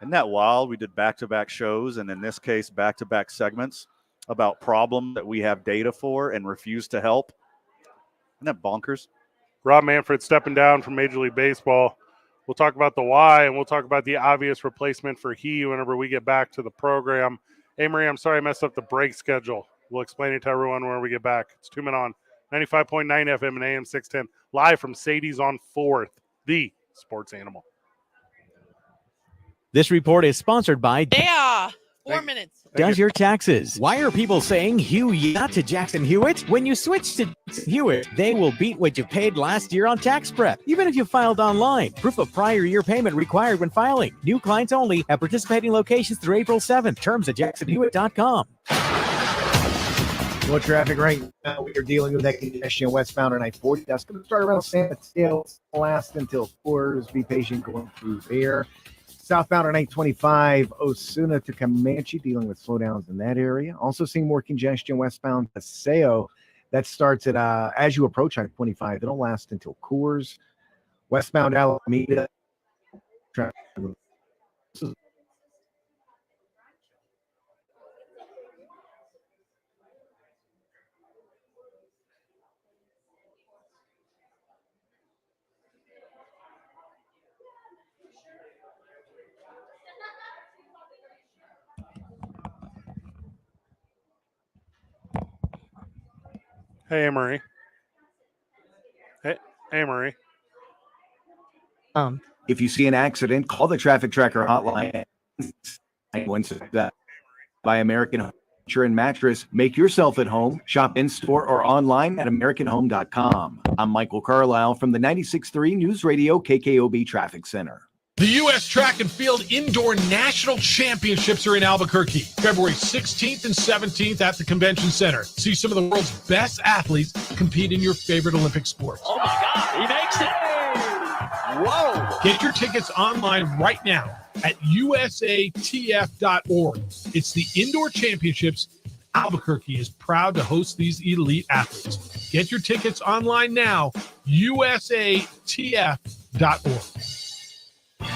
Isn't that wild? We did back-to-back shows, and in this case, back-to-back segments about problems that we have data for and refuse to help. Isn't that bonkers? Rob Manfred stepping down from Major League Baseball. We'll talk about the why, and we'll talk about the obvious replacement for he whenever we get back to the program. Hey, Marie, I'm sorry I messed up the break schedule. We'll explain it to everyone when we get back. It's 2 Men On, 95.9 FM and AM 610, live from Sadie's on 4th, the sports animal. This report is sponsored by 4 minutes. Does your taxes. Why are people saying Hugh yeah to Jackson Hewitt? When you switch to Jackson Hewitt, they will beat what you paid last year on tax prep, even if you filed online. Proof of prior year payment required when filing. New clients only at participating locations through April 7th. Terms at jacksonhewitt.com. Well, traffic right now, we are dealing with that congestion westbound on I-40. That's going to start around San Mateo, last until Coors. Be patient going through there. Southbound on I-25, Osuna to Comanche, dealing with slowdowns in that area. Also seeing more congestion westbound Paseo. That starts at as you approach I-25. It'll last until Coors. Westbound Alameda. Hey, Marie. Hey, Marie. If you see an accident, call the traffic tracker hotline. By American Furniture and Mattress. Make yourself at home. Shop in store or online at AmericanHome.com. I'm Michael Carlisle from the 96.3 News Radio KKOB Traffic Center. The U.S. Track and Field Indoor National Championships are in Albuquerque, February 16th and 17th at the Convention Center. See some of the world's best athletes compete in your favorite Olympic sports. Oh my God, he makes it! Whoa! Get your tickets online right now at usatf.org. It's the Indoor Championships. Albuquerque is proud to host these elite athletes. Get your tickets online now, usatf.org.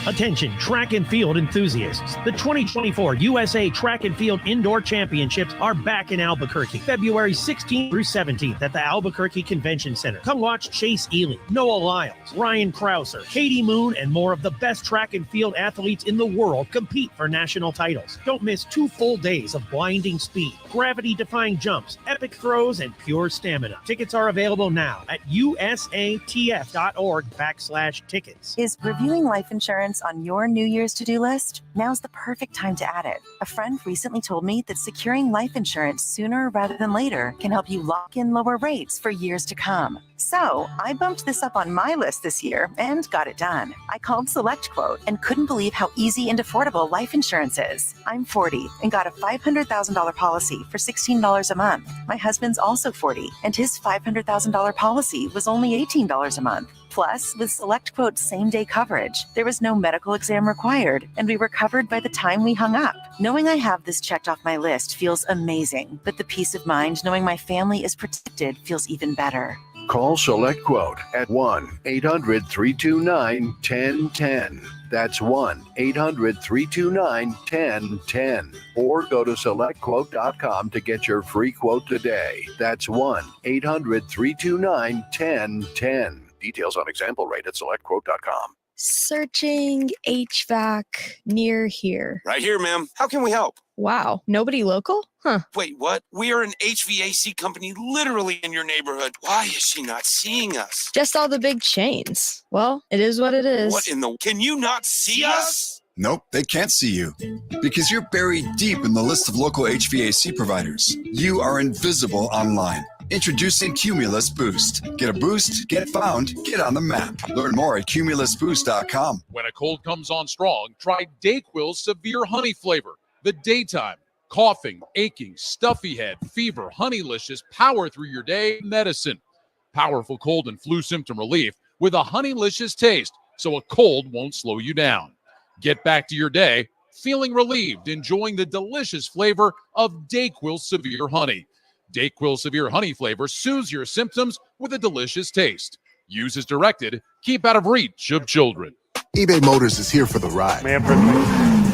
Attention, track and field enthusiasts. The 2024 USA Track and Field Indoor Championships are back in Albuquerque, February 16th through 17th at the Albuquerque Convention Center. Come watch Chase Ely, Noah Lyles, Ryan Krauser, Katie Moon, and more of the best track and field athletes in the world compete for national titles. Don't miss 2 full days of blinding speed, gravity-defying jumps, epic throws, and pure stamina. Tickets are available now at usatf.org/tickets. Is reviewing life insurance on your New Year's to-do list? Now's the perfect time to add it. A friend recently told me that securing life insurance sooner rather than later can help you lock in lower rates for years to come. So I bumped this up on my list this year and got it done. I called SelectQuote and couldn't believe how easy and affordable life insurance is. I'm 40 and got a $500,000 policy for $16 a month. My husband's also 40 and his $500,000 policy was only $18 a month. Plus, with SelectQuote's same-day coverage, there was no medical exam required, and we were covered by the time we hung up. Knowing I have this checked off my list feels amazing, but the peace of mind knowing my family is protected feels even better. Call SelectQuote at 1-800-329-1010. That's 1-800-329-1010. Or go to SelectQuote.com to get your free quote today. That's 1-800-329-1010. Details on example rate at SelectQuote.com. Searching HVAC near here. Right here, ma'am. How can we help? Wow, nobody local? Huh. Wait, what? We are an HVAC company literally in your neighborhood. Why is she not seeing us? Just all the big chains. Well, it is what it is. What in the... Can you not see us? Nope, they can't see you because you're buried deep in the list of local HVAC providers. You are invisible online. Introducing Cumulus Boost. Get a boost, get found, get on the map. Learn more at cumulusboost.com. When a cold comes on strong, try DayQuil's Severe Honey Flavor. The daytime, coughing, aching, stuffy head, fever, honeylicious, power through your day medicine. Powerful cold and flu symptom relief with a honeylicious taste so a cold won't slow you down. Get back to your day feeling relieved, enjoying the delicious flavor of DayQuil Severe Honey. DayQuil Severe Honey flavor soothes your symptoms with a delicious taste. Use as directed. Keep out of reach of children. eBay Motors is here for the ride. Manfred.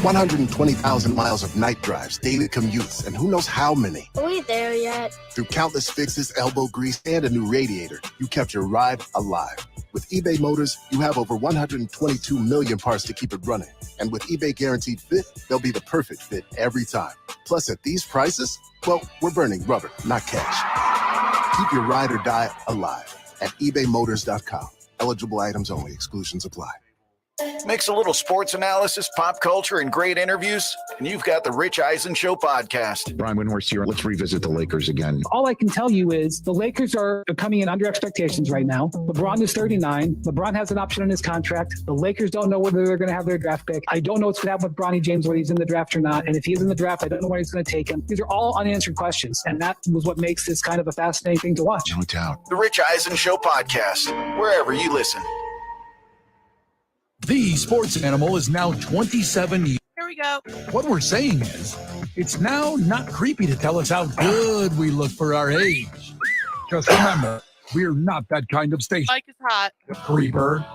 120,000 miles of night drives, daily commutes, and who knows how many. Are we there yet? Through countless fixes, elbow grease, and a new radiator, you kept your ride alive. With eBay Motors, you have over 122 million parts to keep it running. And with eBay Guaranteed Fit, they'll be the perfect fit every time. Plus, at these prices, well, we're burning rubber, not cash. Keep your ride or die alive at ebaymotors.com. Eligible items only. Exclusions apply. Mix a little sports analysis, pop culture, and great interviews, and you've got the Rich Eisen Show podcast. Brian Windhorst here. Let's revisit the Lakers again. All I can tell you is the Lakers are coming in under expectations right now. LeBron is 39. LeBron has an option on his contract. The Lakers don't know whether they're going to have their draft pick. I don't know what's going to happen with Bronny James, whether he's in the draft or not. And if he's in the draft, I don't know when he's going to take him. These are all unanswered questions. And that was what makes this kind of a fascinating thing to watch. No doubt. The Rich Eisen Show podcast, wherever you listen. The sports animal is now 27 years. Here we go. What we're saying is, it's now not creepy to tell us how good we look for our age. Just remember, we're not that kind of station. Mike is hot. Creeper.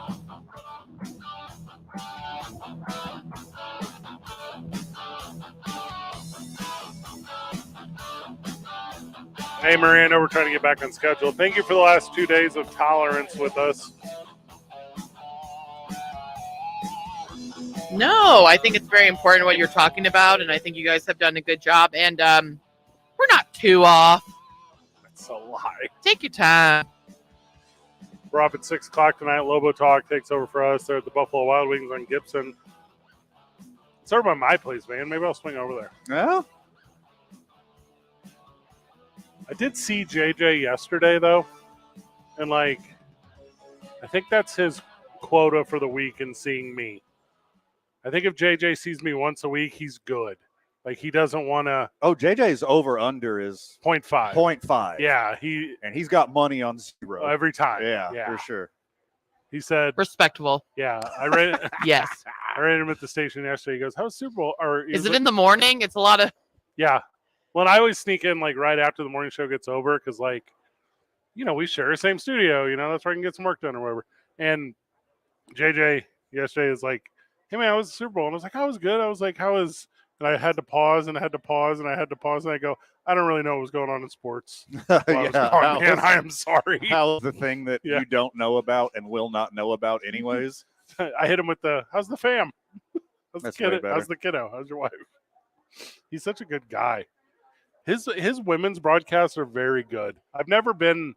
Hey, Miranda, we're trying to get back on schedule. Thank you for the last 2 days of tolerance with us. No, I think it's very important what you're talking about, and I think you guys have done a good job. And we're not too off. That's a lie. Take your time. We're off at 6 o'clock tonight. Lobo Talk takes over for us. They're at the Buffalo Wild Wings on Gibson. It's over by my place, man. Maybe I'll swing over there. Well, I did see JJ yesterday, though. And, I think that's his quota for the week in seeing me. I think if JJ sees me once a week, he's good. He doesn't want to. Oh, JJ's over under is 0.5. 0.5. Yeah, he's got money on 0 every time. Yeah, for sure. He said respectable. Yeah, I read it. Yes, I ran him at the station yesterday. He goes, "How's Super Bowl?" Or is it in the morning? It's a lot of. Yeah, well, I always sneak in right after the morning show gets over because we share the same studio. That's where I can get some work done or whatever. And JJ yesterday is like, "Hey man, how was the Super Bowl?" And I was like, "I was good." I was like, "How was?" And I had to pause and I had to pause and I had to pause and I go, "I don't really know what was going on in sports." Man, I am sorry. How's the thing that you don't know about and will not know about anyways? I hit him with how's the fam? That's way better. How's the kiddo? How's your wife? He's such a good guy. His women's broadcasts are very good. I've never been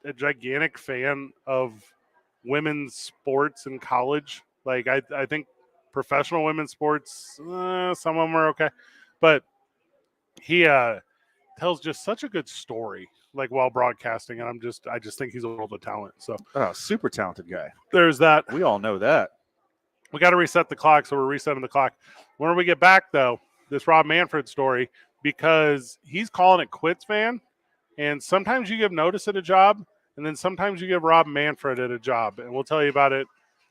a gigantic fan of women's sports in college. I think professional women's sports, some of them are okay, but he tells just such a good story while broadcasting, and I just think he's a world of talent. So super talented guy. There's that. We all know that. We got to reset the clock, so we're resetting the clock. When we get back, though, this Rob Manfred story, because he's calling it quits, man. And sometimes you give notice at a job, and then sometimes you give Rob Manfred at a job, and we'll tell you about it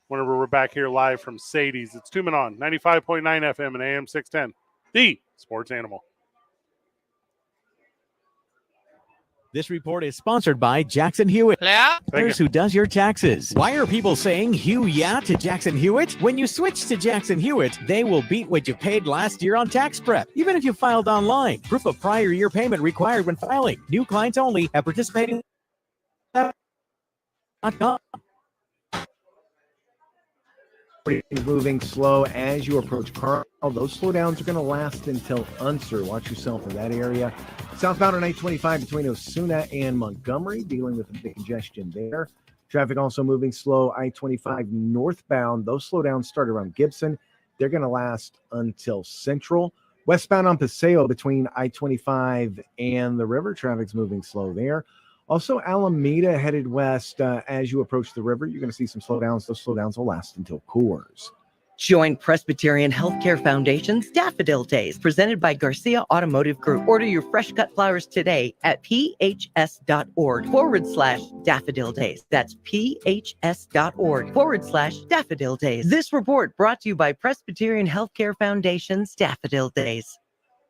whenever we're back here live from Sadie's. It's 2 Men On, 95.9 FM and AM 610, the sports animal. This report is sponsored by Jackson Hewitt. Yeah. Here's who does your taxes. Why are people saying "Hugh yeah" to Jackson Hewitt? When you switch to Jackson Hewitt, they will beat what you paid last year on tax prep, even if you filed online. Proof of prior year payment required when filing. New clients only at participating. Moving slow as you approach Carl. Those slowdowns are going to last until Unser. Watch yourself in that area. Southbound on I-25 between Osuna and Montgomery, dealing with a bit of congestion there. Traffic also moving slow. I-25 northbound. Those slowdowns start around Gibson. They're going to last until Central. Westbound on Paseo between I-25 and the river. Traffic's moving slow there. Also, Alameda headed west as you approach the river. You're going to see some slowdowns. Those slowdowns will last until Coors. Join Presbyterian Healthcare Foundation's Daffodil Days, presented by Garcia Automotive Group. Order your fresh cut flowers today at phs.org/daffodil days. That's phs.org/daffodil days. This report brought to you by Presbyterian Healthcare Foundation's Daffodil Days.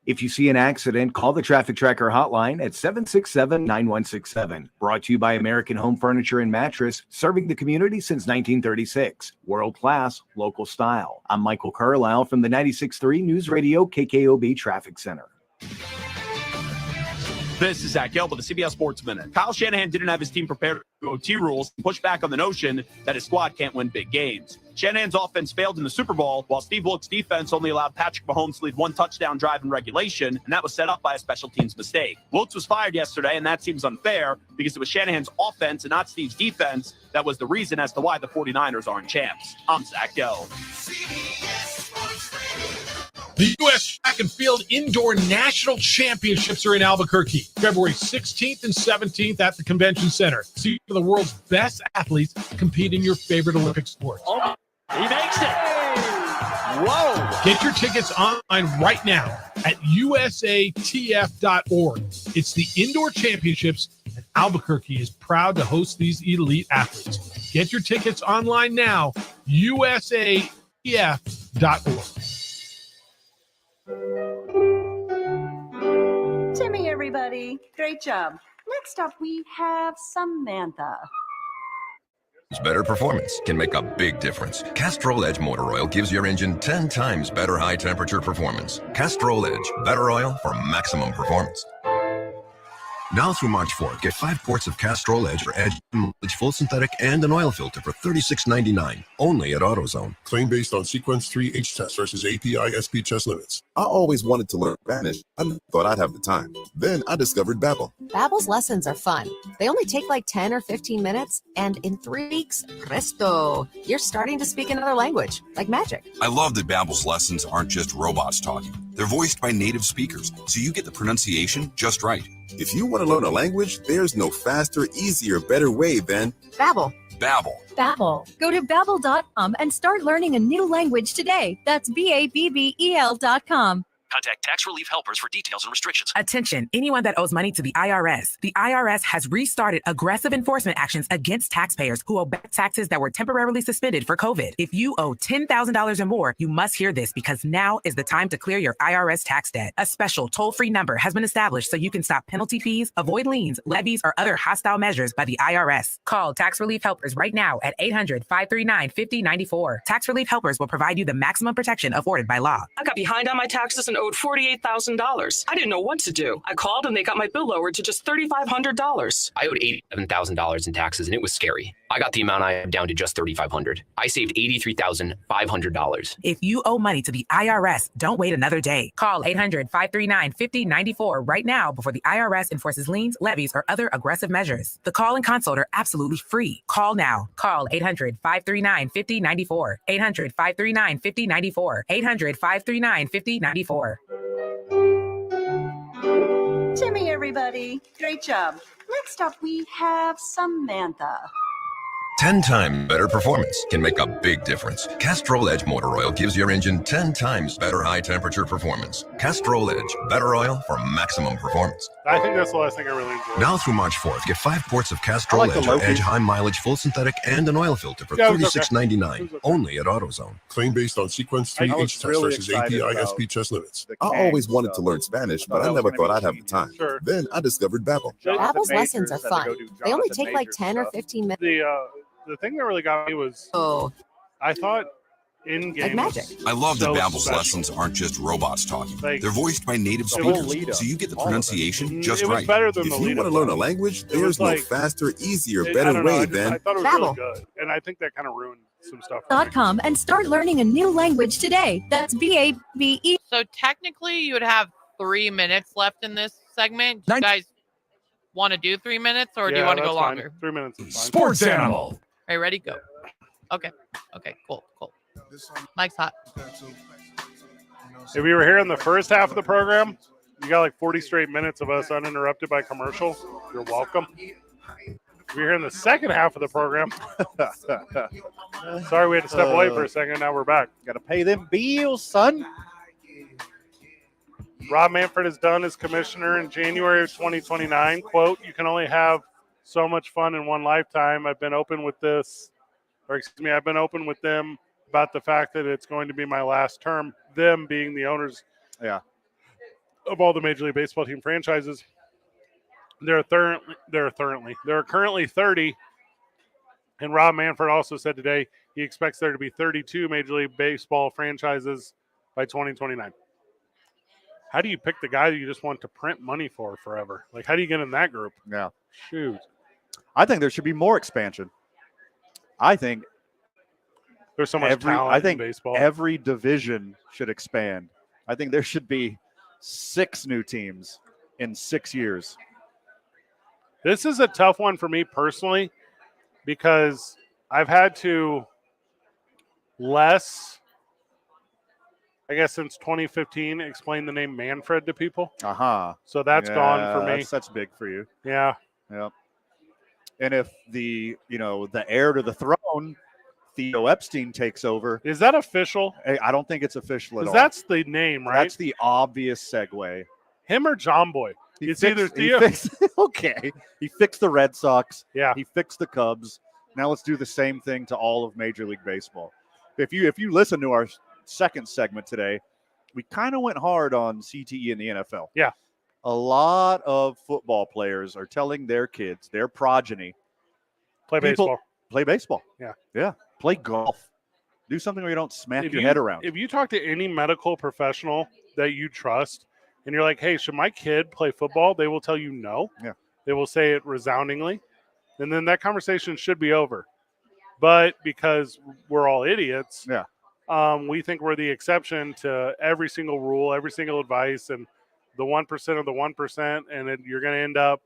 If you see an accident, call the Traffic Tracker hotline at 767-9167. Brought to you by American Home Furniture and Mattress, serving the community since 1936. World class, local style. I'm Michael Carlisle from the 96.3 News Radio KKOB Traffic Center. This is Zach Gelb with the CBS Sports Minute. Kyle Shanahan didn't have his team prepared for OT rules and pushed back on the notion that his squad can't win big games. Shanahan's offense failed in the Super Bowl, while Steve Wilkes' defense only allowed Patrick Mahomes to lead one touchdown drive in regulation, and that was set up by a special teams mistake. Wilkes was fired yesterday, and that seems unfair because it was Shanahan's offense and not Steve's defense that was the reason as to why the 49ers aren't champs. I'm Zach Gelb. The U.S. Track and Field Indoor National Championships are in Albuquerque, February 16th and 17th at the Convention Center. See the world's best athletes compete in your favorite Olympic sport. Oh, he makes it! Whoa! Get your tickets online right now at usatf.org. It's the Indoor Championships, and Albuquerque is proud to host these elite athletes. Get your tickets online now, usatf.org. Timmy, everybody. Great job. Next up, we have Samantha. Better performance can make a big difference. Castrol Edge Motor Oil gives your engine 10 times better high temperature performance. Castrol Edge, better oil for maximum performance. Now through March 4th, get 5 quarts of Castrol Edge or Edge full synthetic and an oil filter for $36.99, only at AutoZone. Claim based on Sequence 3H test versus API SP test limits. I always wanted to learn Spanish. I thought I'd have the time. Then I discovered Babbel. Babbel's lessons are fun. They only take like 10 or 15 minutes, and in 3 weeks, presto, you're starting to speak another language, like magic. I love that Babbel's lessons aren't just robots talking. They're voiced by native speakers, so you get the pronunciation just right. If you want to learn a language, there's no faster, easier, better way than Babbel. Babbel. Babbel. Go to Babbel.com and start learning a new language today. That's BABBEL.com. Contact Tax Relief Helpers for details and restrictions. Attention, anyone that owes money to the IRS. The IRS has restarted aggressive enforcement actions against taxpayers who owe back taxes that were temporarily suspended for COVID. If you owe $10,000 or more, you must hear this because now is the time to clear your IRS tax debt. A special toll-free number has been established so you can stop penalty fees, avoid liens, levies, or other hostile measures by the IRS. Call Tax Relief Helpers right now at 800-539-5094. Tax Relief Helpers will provide you the maximum protection afforded by law. I got behind on my taxes and owed $48,000. I didn't know what to do. I called and they got my bill lowered to just $3,500. I owed $87,000 in taxes and it was scary. I got the amount I had down to just $3,500. I saved $83,500. If you owe money to the IRS, don't wait another day. Call 800-539-5094 right now before the IRS enforces liens, levies, or other aggressive measures. The call and consult are absolutely free. Call now. Call 800-539-5094. 800-539-5094. 800-539-5094. Timmy, everybody. Great job. Next up, we have Samantha. 10 times better performance can make a big difference. Castrol Edge Motor Oil gives your engine 10 times better high temperature performance. Castrol Edge, better oil for maximum performance. I think that's the last thing I really enjoyed. Now through March 4th, get 5 quarts of Castrol Edge or Edge high mileage full synthetic and an oil filter for $36.99, only at AutoZone. Claim based on Sequence 3H test versus API SP test limits. I always wanted to learn Spanish, but I never thought I'd have the time. Then I discovered Babbel. Babbel's lessons are fun. They only take like 10 or 15 minutes. The thing that really got me was I thought in-game like magic. I love that so Babbel's special. lessons aren't just robots talking. Like, they're voiced by native it was speakers, so you get the pronunciation just it was right. better than If the you lead want to learn a language, there's no faster, easier, better way than I thought it was Babbel. really good, and I think that kind of ruined some stuff. .com and start learning a new language today. That's BABE. So technically, you would have 3 minutes left in this segment. Do you guys want to do 3 minutes, or do you want to go that's fine. longer? 3 minutes is fine. Sports Animal. Are you ready? Go. Okay. Okay. Cool. Mike's hot. If you were here in the first half of the program, you got like 40 straight minutes of us uninterrupted by commercials. You're welcome. If you're here in the second half of the program, sorry we had to step away for a second. Now we're back. Got to pay them bills, son. Rob Manfred is done as commissioner in January of 2029. Quote, you can only have so much fun in one lifetime. I've been open with them about the fact that it's going to be my last term, them being the owners. Yeah. of all the Major League Baseball team franchises. There are currently 30. And Rob Manfred also said today he expects there to be 32 Major League Baseball franchises by 2029. How do you pick the guy that you just want to print money for forever? Like, how do you get in that group? Yeah. Shoot. I think there should be more expansion. I think there's so much talent in baseball. Every division should expand. I think there should be 6 new teams in 6 years. This is a tough one for me personally because I've had to I guess since 2015, explain the name Manfred to people. So that's gone for me. That's big for you. Yeah. Yeah. And if the heir to the throne, Theo Epstein, takes over. Is that official? I don't think it's official at all. That's the name, right? That's the obvious segue. Him or John Boy? Either Theo. Okay. He fixed the Red Sox. Yeah. He fixed the Cubs. Now let's do the same thing to all of Major League Baseball. If you listen to our second segment today, we kind of went hard on CTE in the NFL. Yeah. A lot of football players are telling their kids, their progeny, play baseball. Yeah. Yeah. Play golf. Do something where you don't smack your head around. If you talk to any medical professional that you trust and you're like, hey, should my kid play football? They will tell you no. Yeah. They will say it resoundingly. And then that conversation should be over. But because we're all idiots, we think we're the exception to every single rule, every single advice, and the 1% of the 1%, and then you're going to end up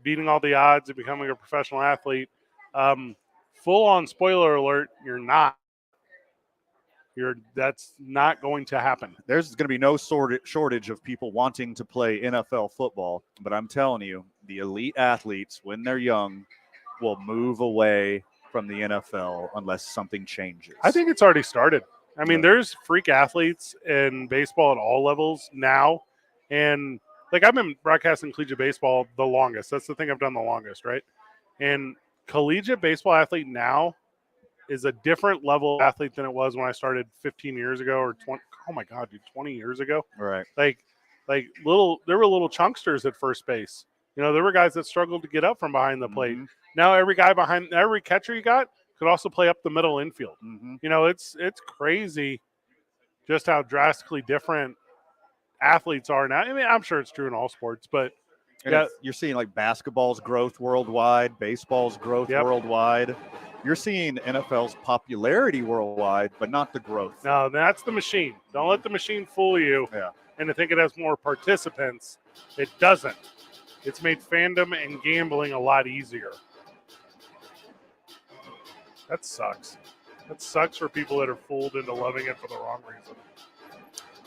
beating all the odds of becoming a professional athlete. Full-on spoiler alert, you're not. That's not going to happen. There's going to be no shortage of people wanting to play NFL football, but I'm telling you, the elite athletes, when they're young, will move away from the NFL unless something changes. I think it's already started. I mean, there's freak athletes in baseball at all levels now. And, like, I've been broadcasting collegiate baseball the longest. That's the thing I've done the longest, right? And collegiate baseball athlete now is a different level of athlete than it was when I started 15 years ago or 20. Oh, my God, dude, 20 years ago. Right. There were little chunksters at first base. There were guys that struggled to get up from behind the plate. Now every catcher you got could also play up the middle infield. It's crazy just how drastically different athletes are now. I mean, I'm sure it's true in all sports, but you're seeing like basketball's growth worldwide, baseball's growth worldwide. You're seeing NFL's popularity worldwide, but not the growth. No, that's the machine. Don't let the machine fool you. Yeah. And to think it has more participants, it doesn't. It's made fandom and gambling a lot easier. That sucks. That sucks for people that are fooled into loving it for the wrong reason.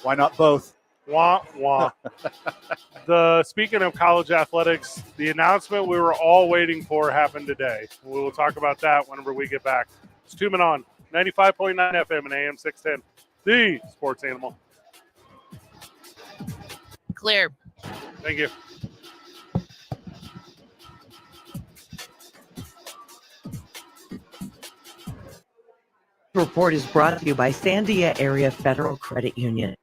Why not both? Wah, wah. Speaking of college athletics, the announcement we were all waiting for happened today. We will talk about that whenever we get back. It's 2 Men On, 95.9 FM and AM 610, the sports animal. Clear. Thank you. Report is brought to you by Sandia Area Federal Credit Union.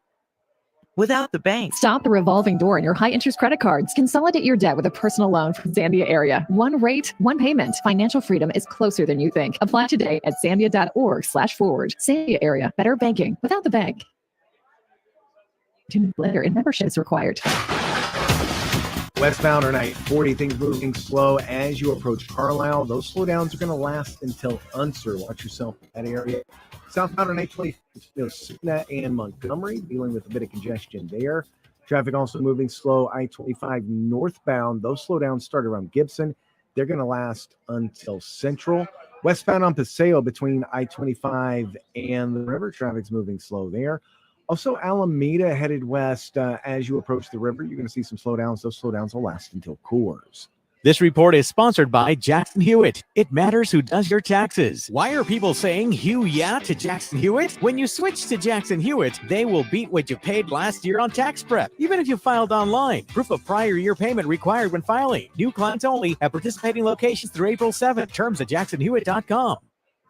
Without the bank. Stop the revolving door in your high-interest credit cards. Consolidate your debt with a personal loan from Sandia Area. One rate, one payment. Financial freedom is closer than you think. Apply today at sandia.org/forward. Sandia Area. Better banking without the bank. Later, and membership is required. Westbound on I-40, things moving slow as you approach Carlisle. Those slowdowns are going to last until Unser. Watch yourself in that area. Southbound on I-20, Cigna and Montgomery, dealing with a bit of congestion there. Traffic also moving slow. I-25 northbound. Those slowdowns start around Gibson. They're going to last until Central. Westbound on Paseo between I-25 and the river. Traffic's moving slow there. Also, Alameda headed west as you approach the river. You're going to see some slowdowns. Those slowdowns will last until Coors. This report is sponsored by Jackson Hewitt. It matters who does your taxes. Why are people saying "Hew yeah" to Jackson Hewitt? When you switch to Jackson Hewitt, they will beat what you paid last year on tax prep, even if you filed online. Proof of prior year payment required when filing. New clients only at participating locations through April 7th. Terms at jacksonhewitt.com.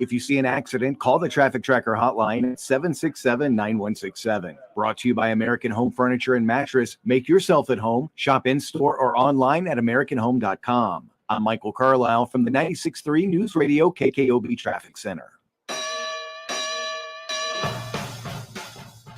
If you see an accident, call the Traffic Tracker hotline at 767-9167. Brought to you by American Home Furniture and Mattress. Make yourself at home. Shop in-store or online at AmericanHome.com. I'm Michael Carlisle from the 96.3 News Radio KKOB Traffic Center.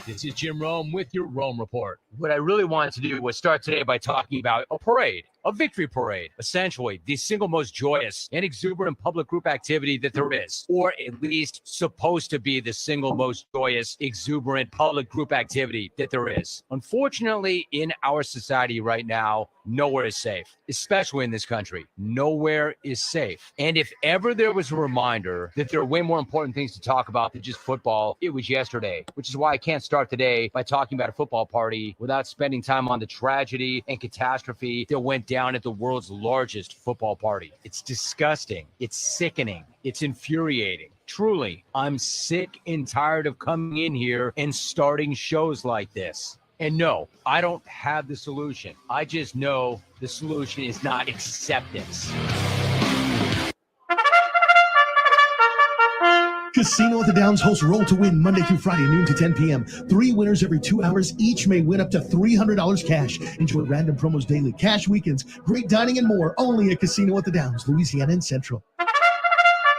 This is Jim Rome with your Rome Report. What I really wanted to do was start today by talking about a parade, a victory parade, essentially the single most joyous and exuberant public group activity that there is, or at least supposed to be the single most joyous, exuberant public group activity that there is. Unfortunately, in our society right now, nowhere is safe, especially in this country. Nowhere is safe. And if ever there was a reminder that there are way more important things to talk about than just football, it was yesterday, which is why I can't start today by talking about a football party without spending time on the tragedy and catastrophe that went down at the world's largest football party. It's disgusting. It's sickening. It's infuriating. Truly, I'm sick and tired of coming in here and starting shows like this. And no, I don't have the solution. I just know the solution is not acceptance. Casino at the Downs hosts Roll to Win Monday through Friday, noon to 10 p.m. 3 winners every 2 hours. Each may win up to $300 cash. Enjoy random promos daily, cash weekends, great dining, and more. Only at Casino at the Downs, Louisiana and Central.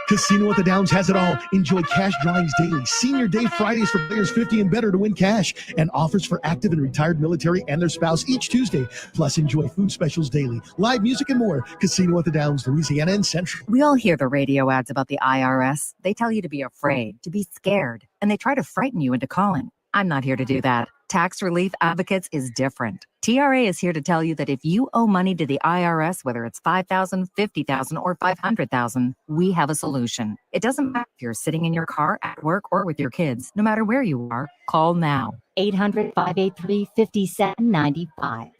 Casino at the Downs has it all. Enjoy cash drawings daily, Senior Day Fridays for players 50 and better to win cash, and offers for active and retired military and their spouse each Tuesday. Plus, enjoy food specials daily, live music, and more. Casino at the Downs, Louisiana and Central. We all hear the radio ads about the IRS. They tell you to be afraid, to be scared, and they try to frighten you into calling. I'm not here to do that. Tax Relief Advocates is different. TRA is here to tell you that if you owe money to the IRS, whether it's $5,000, $50,000, or $500,000, we have a solution. It doesn't matter if you're sitting in your car, at work, or with your kids. No matter where you are, call now. 800-583-5795.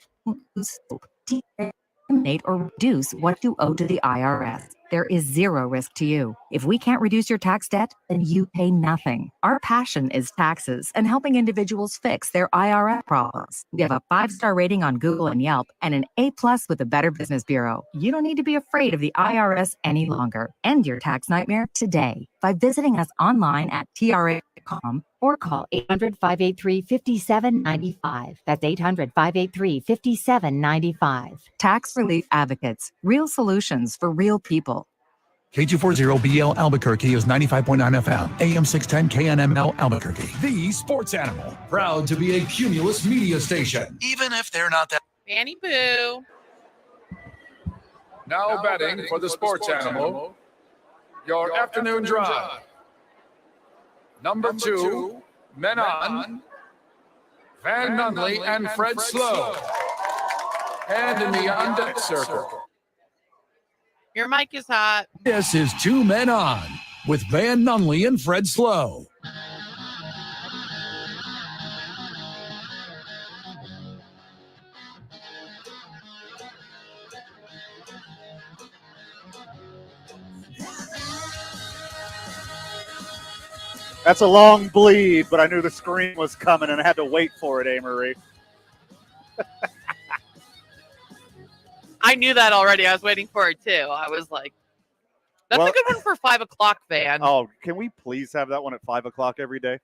Eliminate or reduce what you owe to the IRS. There is zero risk to you. If we can't reduce your tax debt, then you pay nothing. Our passion is taxes and helping individuals fix their IRS problems. We have a 5-star rating on Google and Yelp and an A+ with the Better Business Bureau. You don't need to be afraid of the IRS any longer. End your tax nightmare today by visiting us online at TRA.com or call 800-583-5795. That's 800-583-5795. Tax Relief Advocates. Real solutions for real people. K240BL Albuquerque is 95.9 FM, AM 610 KNML Albuquerque. The sports animal, proud to be a Cumulus media station. Even if they're not that. Fanny Boo. Now betting for the sports animal, your afternoon drive. Number 2, Men On, Van Nunley and Fred Slow. And in the on-deck circle. Your mic is hot. This is 2 Men On with Van Nunley and Fred Slow. That's a long bleed, but I knew the scream was coming and I had to wait for it, Amory. I knew that already. I was waiting for it too. I was like, that's a good one for 5 o'clock, Van. Oh, can we please have that one at 5 o'clock every day?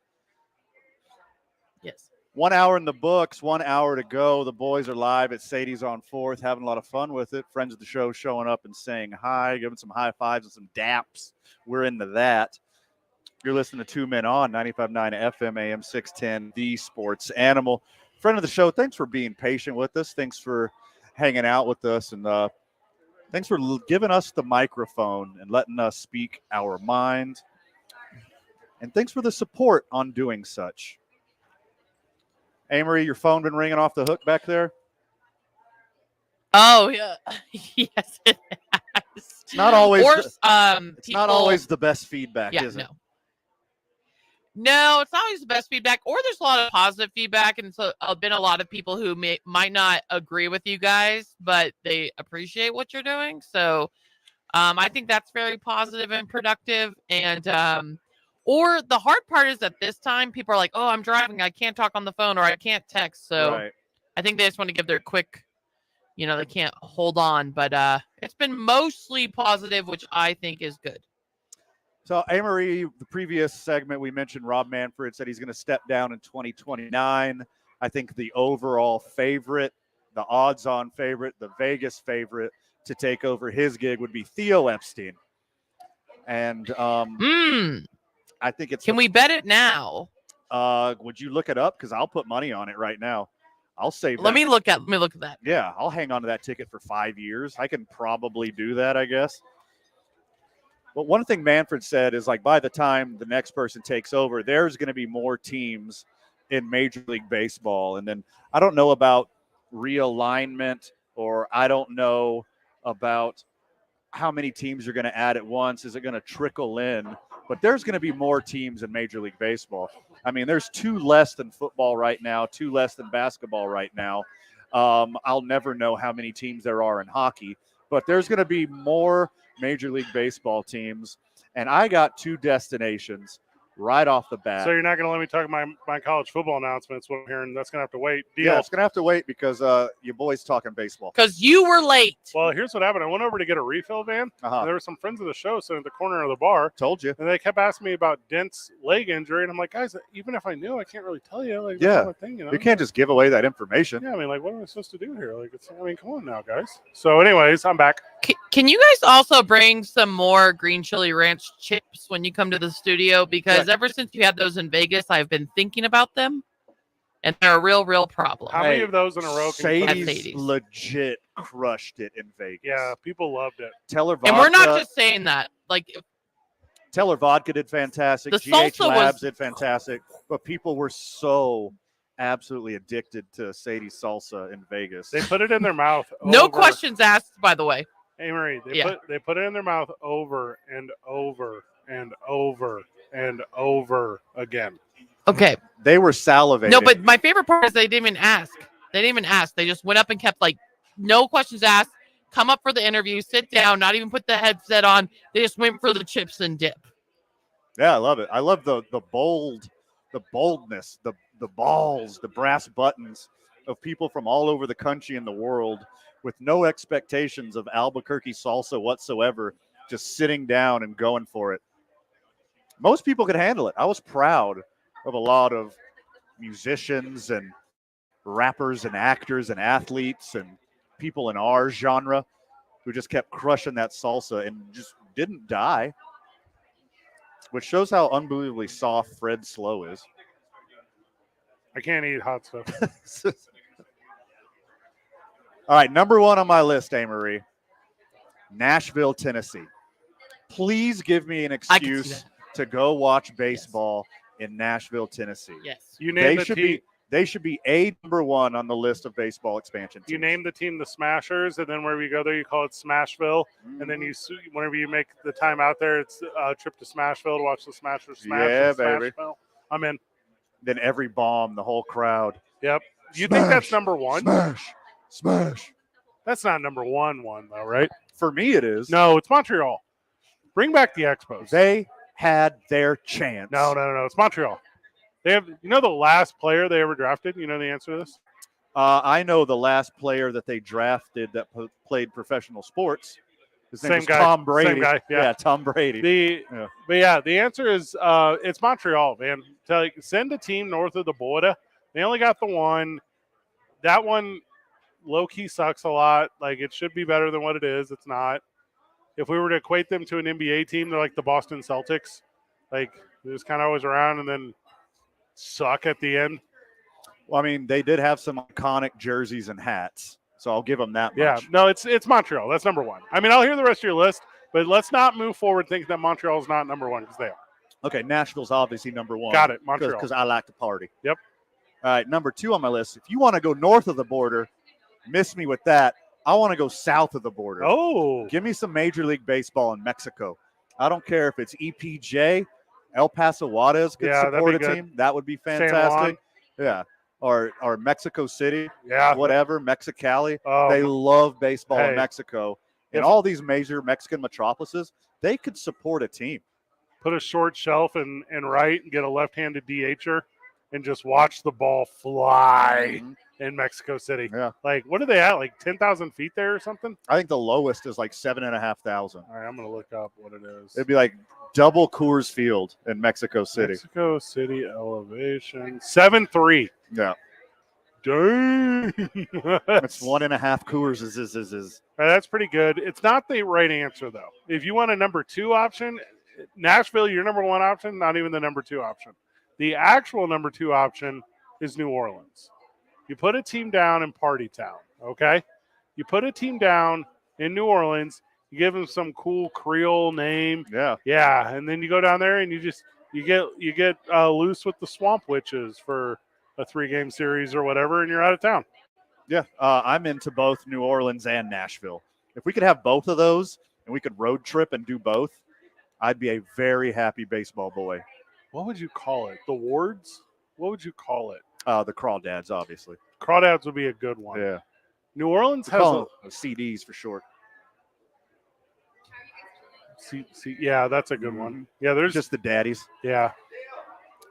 Yes. 1 hour in the books, 1 hour to go. The boys are live at Sadie's on 4th, having a lot of fun with it. Friends of the show showing up and saying hi, giving some high fives and some daps. We're into that. You're listening to 2 Men On, 95.9 FM, AM 610, the sports animal. Friend of the show, thanks for being patient with us. Thanks for hanging out with us. And thanks for giving us the microphone and letting us speak our mind. And thanks for the support on doing such. Amory, your phone been ringing off the hook back there? Oh, yeah. Yes, it has. It's not always, not always the best feedback, is it? No, it's not always the best feedback, or there's a lot of positive feedback, and so been a lot of people who might not agree with you guys, but they appreciate what you're doing. So I think that's very positive and productive. And or the hard part is that this time people are like, oh, I'm driving, I can't talk on the phone, or I can't text. So I think they just want to give their quick, they can't hold on. But it's been mostly positive, which I think is good. So, Amory, the previous segment, we mentioned Rob Manfred said he's going to step down in 2029. I think the overall favorite, the odds-on favorite, the Vegas favorite to take over his gig would be Theo Epstein. And I think it's. Can we bet it now? Would you look it up? Because I'll put money on it right now. I'll save. Let me look at that. Yeah, I'll hang on to that ticket for 5 years. I can probably do that, I guess. But one thing Manfred said is, like, by the time the next person takes over, there's going to be more teams in Major League Baseball. And then I don't know about realignment, or I don't know about how many teams you're going to add at once. Is it going to trickle in? But there's going to be more teams in Major League Baseball. I mean, there's 2 less than football right now, 2 less than basketball right now. I'll never know how many teams there are in hockey, but there's going to be more Major League Baseball teams. And I got 2 destinations right off the bat. So you're not going to let me talk my college football announcements? What I'm hearing, that's going to have to wait. Deal. Yeah, it's going to have to wait because your boy's talking baseball. Because you were late. Well, here's what happened. I went over to get a refill van. Uh-huh. There were some friends of the show sitting at the corner of the bar. Told you. And they kept asking me about Dent's leg injury. And I'm like, guys, even if I knew, I can't really tell you. Like, that's Yeah, not a thing, you know? you can't just give away that information. Yeah, I mean, like, what am I supposed to do here? Like, I mean, come on now, guys. So anyways, I'm back. Can you guys also bring some more green chili ranch chips when you come to the studio? Because ever since you had those in Vegas, I've been thinking about them, and they're a real problem. How many of those in a row can you put in? Sadie's legit crushed it in Vegas. Yeah, people loved it. Tell her vodka. And we're not just saying that. Like, Tell her vodka did fantastic. The GH salsa Labs was- did fantastic. But people were so absolutely addicted to Sadie's salsa in Vegas. They put it in their mouth. no over- questions asked, by the way. Hey, Marie, they Yeah. put it in their mouth over and over and over and over again. Okay. They were salivating. No, but my favorite part is they didn't even ask. They didn't even ask. They just went up and kept, like, no questions asked. Come up for the interview, sit down, not even put the headset on. They just went for the chips and dip. Yeah, I love it. I love the boldness, the balls, the brass buttons of people from all over the country and the world with no expectations of Albuquerque salsa whatsoever, just sitting down and going for it. Most people could handle it. I was proud of a lot of musicians and rappers and actors and athletes and people in our genre who just kept crushing that salsa and just didn't die, which shows how unbelievably soft Fred Slow is. I can't eat hot stuff. All right, number 1 on my list, Amory, Nashville, Tennessee. Please give me an excuse to go watch baseball in Nashville, Tennessee. Yes. You name the should team. They should be number 1 on the list of baseball expansion teams. You name the team the Smashers, and then wherever you go there, you call it Smashville. And then whenever you make the time out there, it's a trip to Smashville to watch the Smashers smash. Yeah, in baby. Smashville. I'm in. Then every bomb, the whole crowd. Yep. You think that's number 1? Smash. That's not number 1 though, right? For me, it is. No, it's Montreal. Bring back the Expos. They had their chance. No. It's Montreal. They have, the last player they ever drafted? You know the answer to this? I know the last player that they drafted that played professional sports. His name Same was guy. Tom Brady. Same guy. Yeah, Tom Brady. But the answer is it's Montreal, man. Send a team north of the border. They only got the one. That one low-key sucks a lot. Like, it should be better than what it is. It's not. If we were to equate them to an NBA team, they're like the Boston Celtics. Like, they're just kind of always around and then suck at the end. Well, I mean, they did have some iconic jerseys and hats, so I'll give them that much. Yeah, no, it's Montreal. That's number 1. I mean, I'll hear the rest of your list, but let's not move forward thinking that Montreal is not number 1, because they are. Okay, Nashville's obviously number 1. Got it, Montreal. Because I like to party. Yep. All right, number 2 on my list. If you want to go north of the border, miss me with that. I want to go south of the border. Oh. Give me some Major League Baseball in Mexico. I don't care if it's EPJ, El Paso Juarez could support a team. That would be fantastic. Yeah. Or Mexico City. Yeah. Whatever. Mexicali. They love baseball in Mexico. In all these major Mexican metropolises, they could support a team. Put a short shelf and right and get a left-handed DHer and just watch the ball fly in Mexico City. Yeah. Like, what are they at? Like 10,000 feet there or something? I think the lowest is like 7,500. All right, I'm going to look up what it is. It'd be like double Coors Field in Mexico City. Mexico City elevation 7-3. Yeah. Dang. It's 1.5 Coors is. That's pretty good. It's not the right answer, though. If you want a number 2 option, Nashville, your number 1 option, not even the number 2 option. The actual number 2 option is New Orleans. You put a team down in Party Town, okay? You put a team down in New Orleans, you give them some cool Creole name. Yeah. Yeah, and then you go down there and you get loose with the Swamp Witches for a 3-game series or whatever, and you're out of town. Yeah, I'm into both New Orleans and Nashville. If we could have both of those and we could road trip and do both, I'd be a very happy baseball boy. What would you call it? The Wards? What would you call it? The Crawdads, obviously. Crawdads would be a good one. Yeah. New Orleans has CDs for short. Yeah, that's a good one. Yeah, there's just the daddies. Yeah.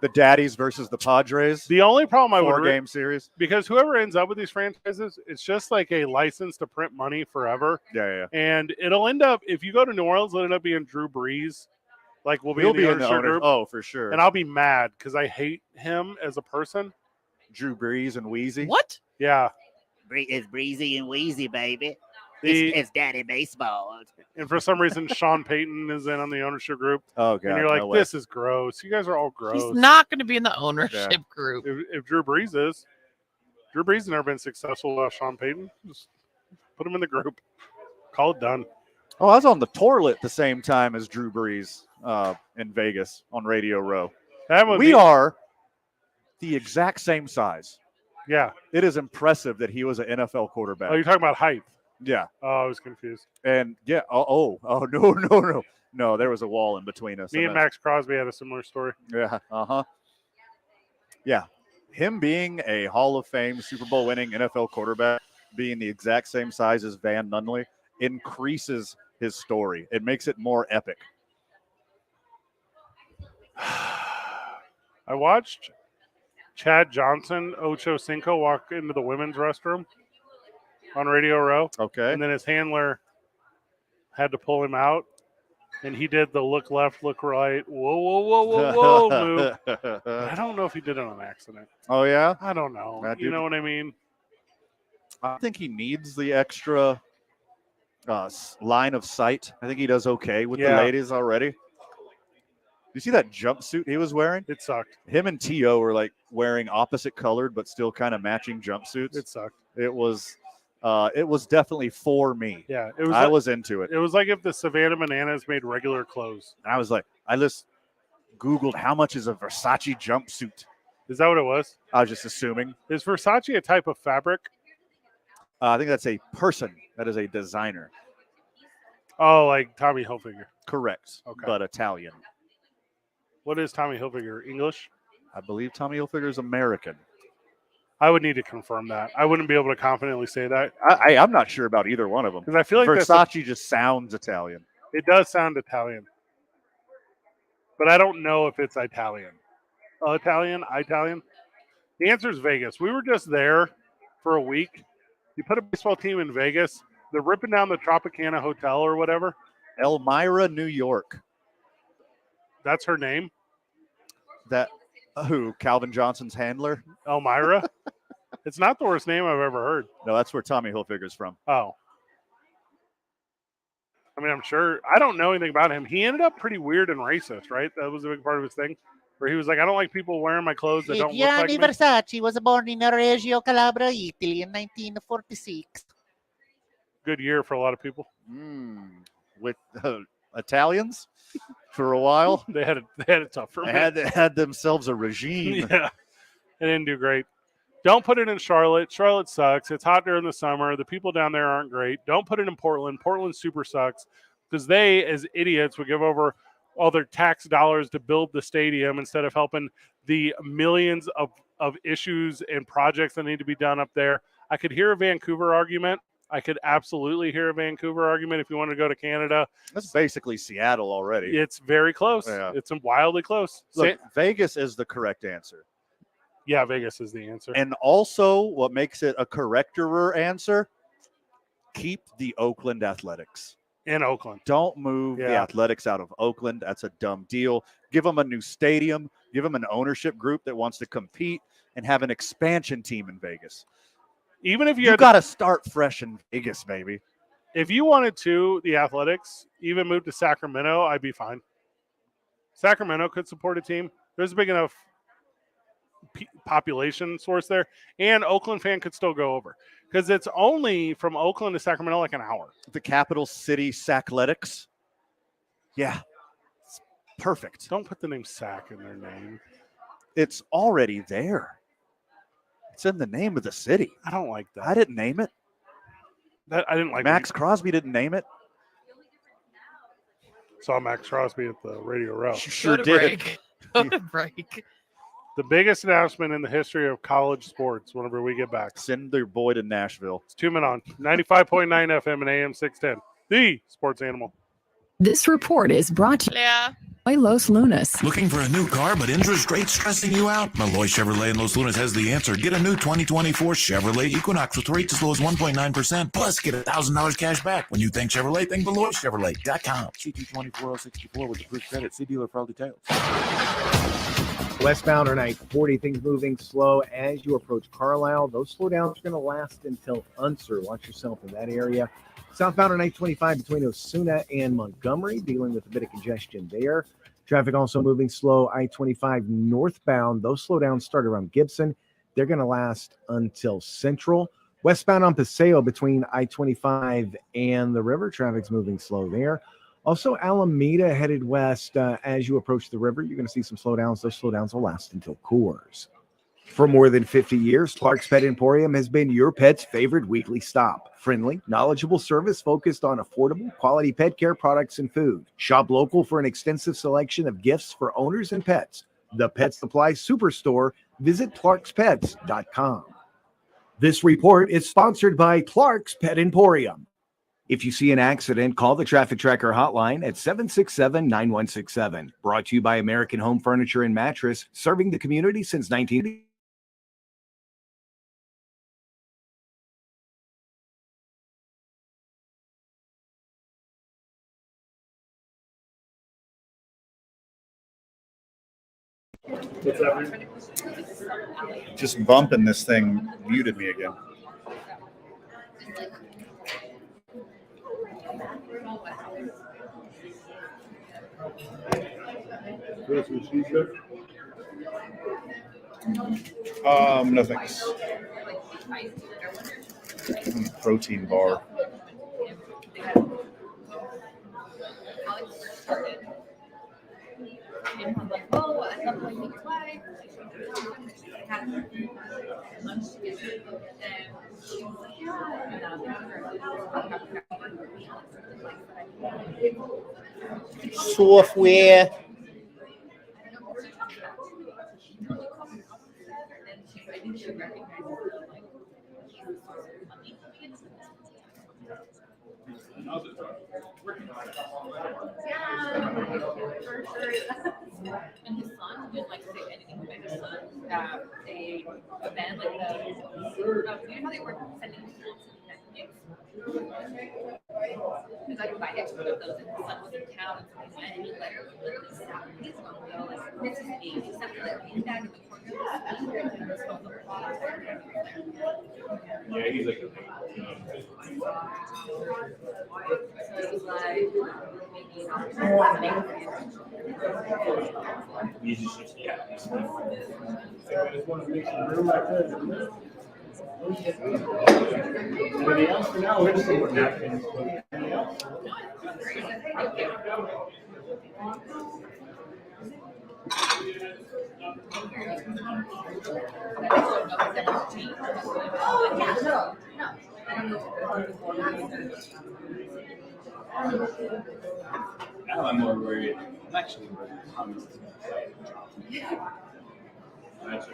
The daddies versus the Padres. The only problem I would 4-game series. Because whoever ends up with these franchises, it's just like a license to print money forever. Yeah. And it'll end up, if you go to New Orleans, it'll end up being Drew Brees. Like we'll be He'll in the ownership group. Oh, for sure. And I'll be mad because I hate him as a person. Drew Brees and Wheezy. What? Yeah. It's Breezy and Wheezy, baby. The- It's Daddy Baseball. And for some reason, Sean Payton is in on the ownership group. Oh, God. And you're like, no way. this is gross. You guys are all gross. He's not going to be in the ownership group. If Drew Brees is. Drew Brees has never been successful without Sean Payton. Just put him in the group. Call it done. Oh, I was on the toilet the same time as Drew Brees in Vegas on Radio Row. We are the exact same size. Yeah. It is impressive that he was an NFL quarterback. Oh, you're talking about height. Yeah. Oh, I was confused. And yeah, no, there was a wall in between us. Me and Max Crosby had a similar story. Yeah, yeah. Him being a Hall of Fame, Super Bowl winning NFL quarterback, being the exact same size as Van Nunley, increases his story. It makes it more epic. I watched Chad Johnson, Ocho Cinco, walk into the women's restroom on Radio Row. Okay. And then his handler had to pull him out. And he did the look left, look right, whoa move. I don't know if he did it on accident. Oh, yeah? I don't know. You know what I mean? I think he needs the extra line of sight. I think he does okay with the ladies already. You see that jumpsuit he was wearing? It sucked. Him and T.O. were like wearing opposite colored but still kind of matching jumpsuits. It sucked. It was definitely for me. Yeah, I was into it. It was like if the Savannah Bananas made regular clothes. And I was like, I just Googled how much is a Versace jumpsuit. Is that what it was? I was just assuming. Is Versace a type of fabric? I think that's a person. That is a designer. Oh, like Tommy Hilfiger. Correct. Okay. But Italian. What is Tommy Hilfiger? English? I believe Tommy Hilfiger is American. I would need to confirm that. I wouldn't be able to confidently say that. I'm not sure about either one of them. Because I feel like Versace just sounds Italian. It does sound Italian. But I don't know if it's Italian. Italian? The answer is Vegas. We were just there for a week. You put a baseball team in Vegas, they're ripping down the Tropicana Hotel or whatever. Elmira, New York. That's her name? That who? Calvin Johnson's handler? Elmira? It's not the worst name I've ever heard. No, that's where Tommy Hilfiger's from. Oh. I mean, I'm sure. I don't know anything about him. He ended up pretty weird and racist, right? That was a big part of his thing. Where he was like, I don't like people wearing my clothes that don't look like Gianni me. Versace was born in Reggio Calabria, Italy in 1946. Good year for a lot of people. With Italians for a while. They had it tough for a minute. They had themselves a regime. Yeah. They didn't do great. Don't put it in Charlotte. Charlotte sucks. It's hot during the summer. The people down there aren't great. Don't put it in Portland. Portland super sucks because they, as idiots, would give over all their tax dollars to build the stadium instead of helping the millions of issues and projects that need to be done up there. I could hear a Vancouver argument. I could absolutely hear a Vancouver argument if you want to go to Canada. That's basically Seattle already. It's very close. Yeah. It's wildly close. Look, Vegas is the correct answer. Yeah, Vegas is the answer. And also, what makes it a correctorer answer, keep the Oakland Athletics. In Oakland. Don't move the athletics out of Oakland. That's a dumb deal. Give them a new stadium. Give them an ownership group that wants to compete and have an expansion team in Vegas. Even if you got to start fresh in Vegas, baby. If you wanted to, the Athletics, even move to Sacramento, I'd be fine. Sacramento could support a team. There's a big enough population source there. And Oakland fan could still go over. Because it's only from Oakland to Sacramento like an hour. The capital city Sacletics. Yeah. It's perfect. Don't put the name Sac in their name. It's already there. It's in the name of the city. I don't like that. I didn't name it. I didn't like Max Crosby didn't name it. Saw Max Crosby at the Radio Row. Sure did. Go to break. The biggest announcement in the history of college sports whenever we get back. Send your boy to Nashville. It's 2 Men On. 95.9 FM and AM 610. The Sports Animal. This report is brought to you by Los Lunas. Looking for a new car, but interest rates stressing you out? Malloy Chevrolet in Los Lunas has the answer. Get a new 2024 Chevrolet Equinox with rates as low as 1.9%. Plus, get $1,000 cash back. When you think Chevrolet, think MalloyChevrolet.com. CT24064 with approved credit. See dealer for all details. Westbound on I-40, things moving slow as you approach Carlisle. Those slowdowns are going to last until Unser. Watch yourself in that area. Southbound on I-25 between Osuna and Montgomery, dealing with a bit of congestion there. Traffic also moving slow. I-25 northbound. Those slowdowns start around Gibson. They're going to last until Central. Westbound on Paseo between I-25 and the river. Traffic's moving slow there. Also, Alameda headed west as you approach the river. You're going to see some slowdowns. Those slowdowns will last until Coors. For more than 50 years, Clark's Pet Emporium has been your pet's favorite weekly stop. Friendly, knowledgeable service focused on affordable, quality pet care products and food. Shop local for an extensive selection of gifts for owners and pets. The Pet Supply Superstore. Visit clarkspets.com. This report is sponsored by Clark's Pet Emporium. If you see an accident, call the Traffic Tracker hotline at 767-9167. Brought to you by American Home Furniture and Mattress, serving the community since 1980. What's that? Just bumping this thing muted me again. No thanks. Protein bar. Software. And his son didn't like say anything about his son at a event like the you know how they were sending because I could buy extra of those and his son was in town and so he went and he literally sat with his phone go like this is me except for that being back in the corner yeah, he's like so it was like he's just yeah. I just want to make some room like that. Anything else for now? We're just going to napkins. Anything else? oh yeah no Now I'm more worried. I'm actually worried. That's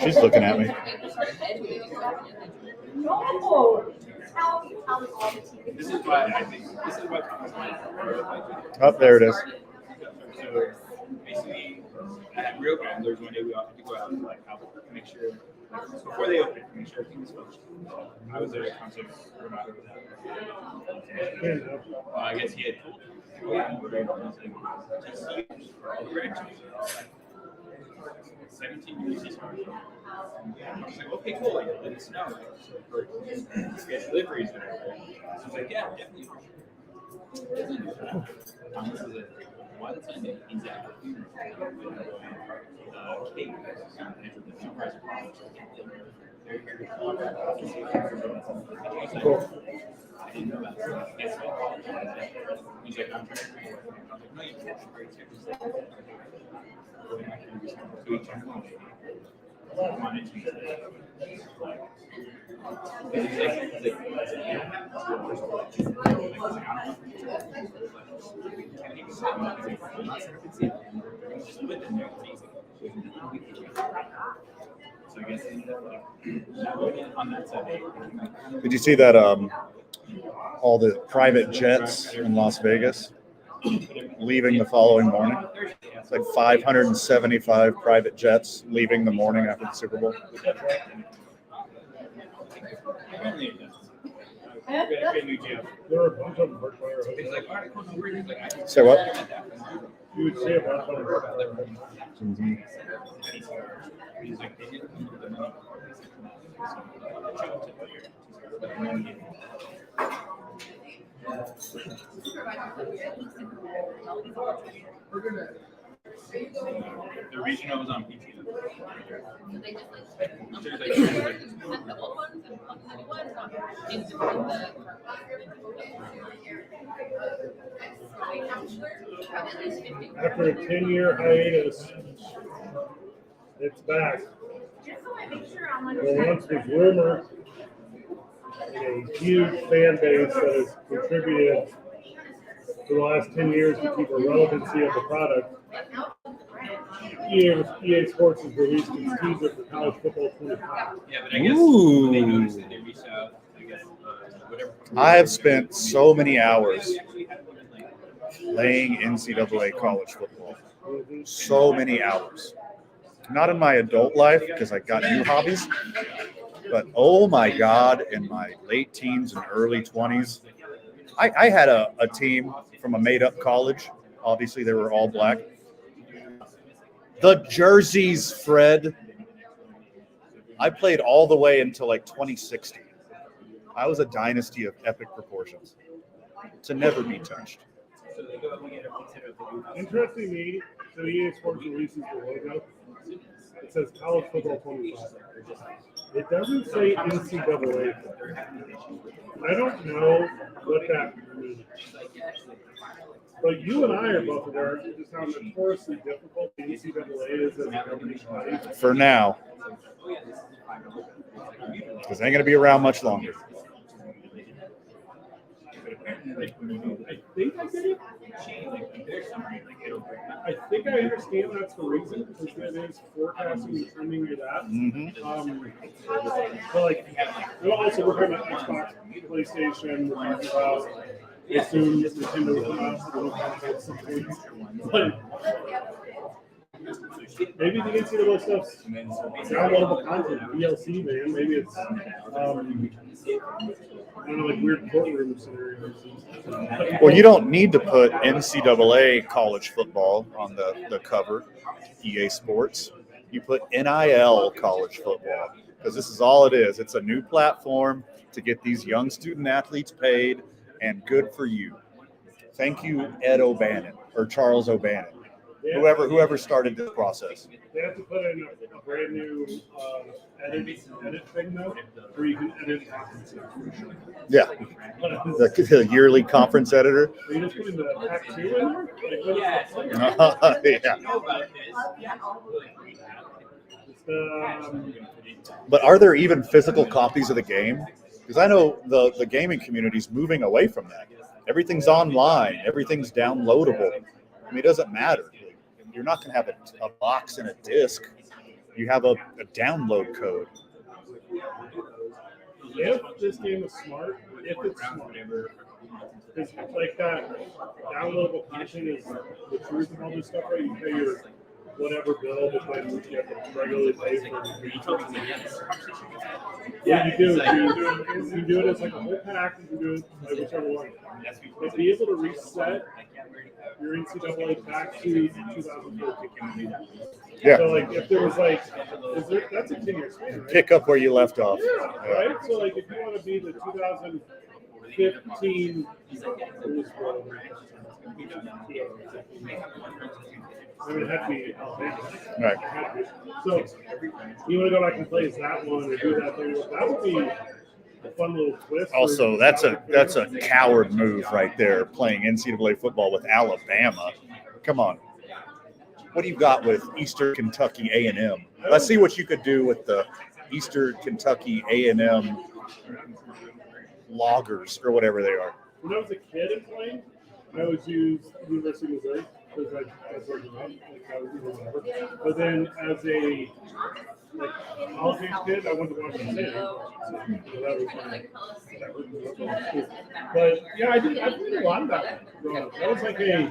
She's looking at me. This is why I think. This is what. Oh, there it is. basically, at real time, there's one day we all had to go out and like make sure, like, before they open, make sure everything was functional. I was there to contact Renato with that. I guess he had told me, oh yeah, we're going to all the branches. 17 years he's started. I was like, okay, cool, like, let us know. Like, for get deliveries and everything. So I was like, yeah, definitely. This is one Sunday, he's at the funeral with cake. They're here to talk about I didn't know about that. Guess what? He's like, I'm trying to I was like, no, you can't. So he turned on it. Did you see that? All the private jets in Las Vegas leaving the following morning. It's like 575 private jets leaving the morning after the Super Bowl. Say what? You would say about The regional was on PT. After a 10-year hiatus, it's back. There once was rumor and a huge fan base that has contributed for the last 10 years to keep the relevancy of the product. EA Sports has released its teaser for college football 25. Yeah, but I guess when they noticed that they reached out, I guess whatever. I have spent so many hours playing NCAA college football. So many hours. Not in my adult life because I got new hobbies, but oh my God, in my late teens and early 20s, I had a team from a made-up college. Obviously, they were all black. The jerseys, Fred. I played all the way until like 2016. I was a dynasty of epic proportions to never be touched. Interesting me, so EA Sports releases the logo. It says college football 25. It doesn't say NCAA. I don't know what that means. But you and I are both aware of just how notoriously difficult the NCAA is as a governing body. For now. Because they ain't going to be around much longer. I think I get it. I think I understand that's the reason, because it is forecasting and trending to that. But like, also we're talking about Xbox, PlayStation, we're talking about, I assume Nintendo will come out at some point. But maybe the NCAA stuff's downloadable content, DLC, man. Maybe it's, I don't know, like weird courtroom scenarios. Well, you don't need to put NCAA college football on the cover, EA Sports. You put NIL college football, because this is all it is. It's a new platform to get these young student athletes paid, and good for you. Thank you, Ed O'Bannon, or Charles O'Bannon, whoever started this process. They have to put in a brand new edit thing, though, where you can edit conferences. Yeah, the yearly conference editor. Are you just putting the Pac 2 in there? Yeah. But are there even physical copies of the game? Because I know the gaming community is moving away from that. Everything's online. Everything's downloadable. I mean, it doesn't matter. You're not going to have a box and a disc. You have a download code. If this game is smart, if it's smart, Because like that downloadable content is the truth and all this stuff, right? You pay your whatever bill, but then you have to regularly pay for what you do is you do it as like a whole pack, you can do it like whichever one. But be able to reset your NCAA back to 2014. Yeah. So like if there was like, that's a 10-year span, right? Pick up where you left off. Yeah, right? So like if you want to be the 2015, I mean, it had to be Alabama. Right. So you want to go back and play as that one or do that thing? That would be a fun little twist. Also, that's a coward move right there, playing NCAA football with Alabama. Come on. What do you got with Eastern Kentucky A&M? Let's see what you could do with the Eastern Kentucky A&M Loggers or whatever they are. When I was a kid and playing, I always used University of Missouri because that's where I whatever. But then as a college age kid, I went to Washington State. So that was fun. But yeah, I played a lot of that growing up. That was like it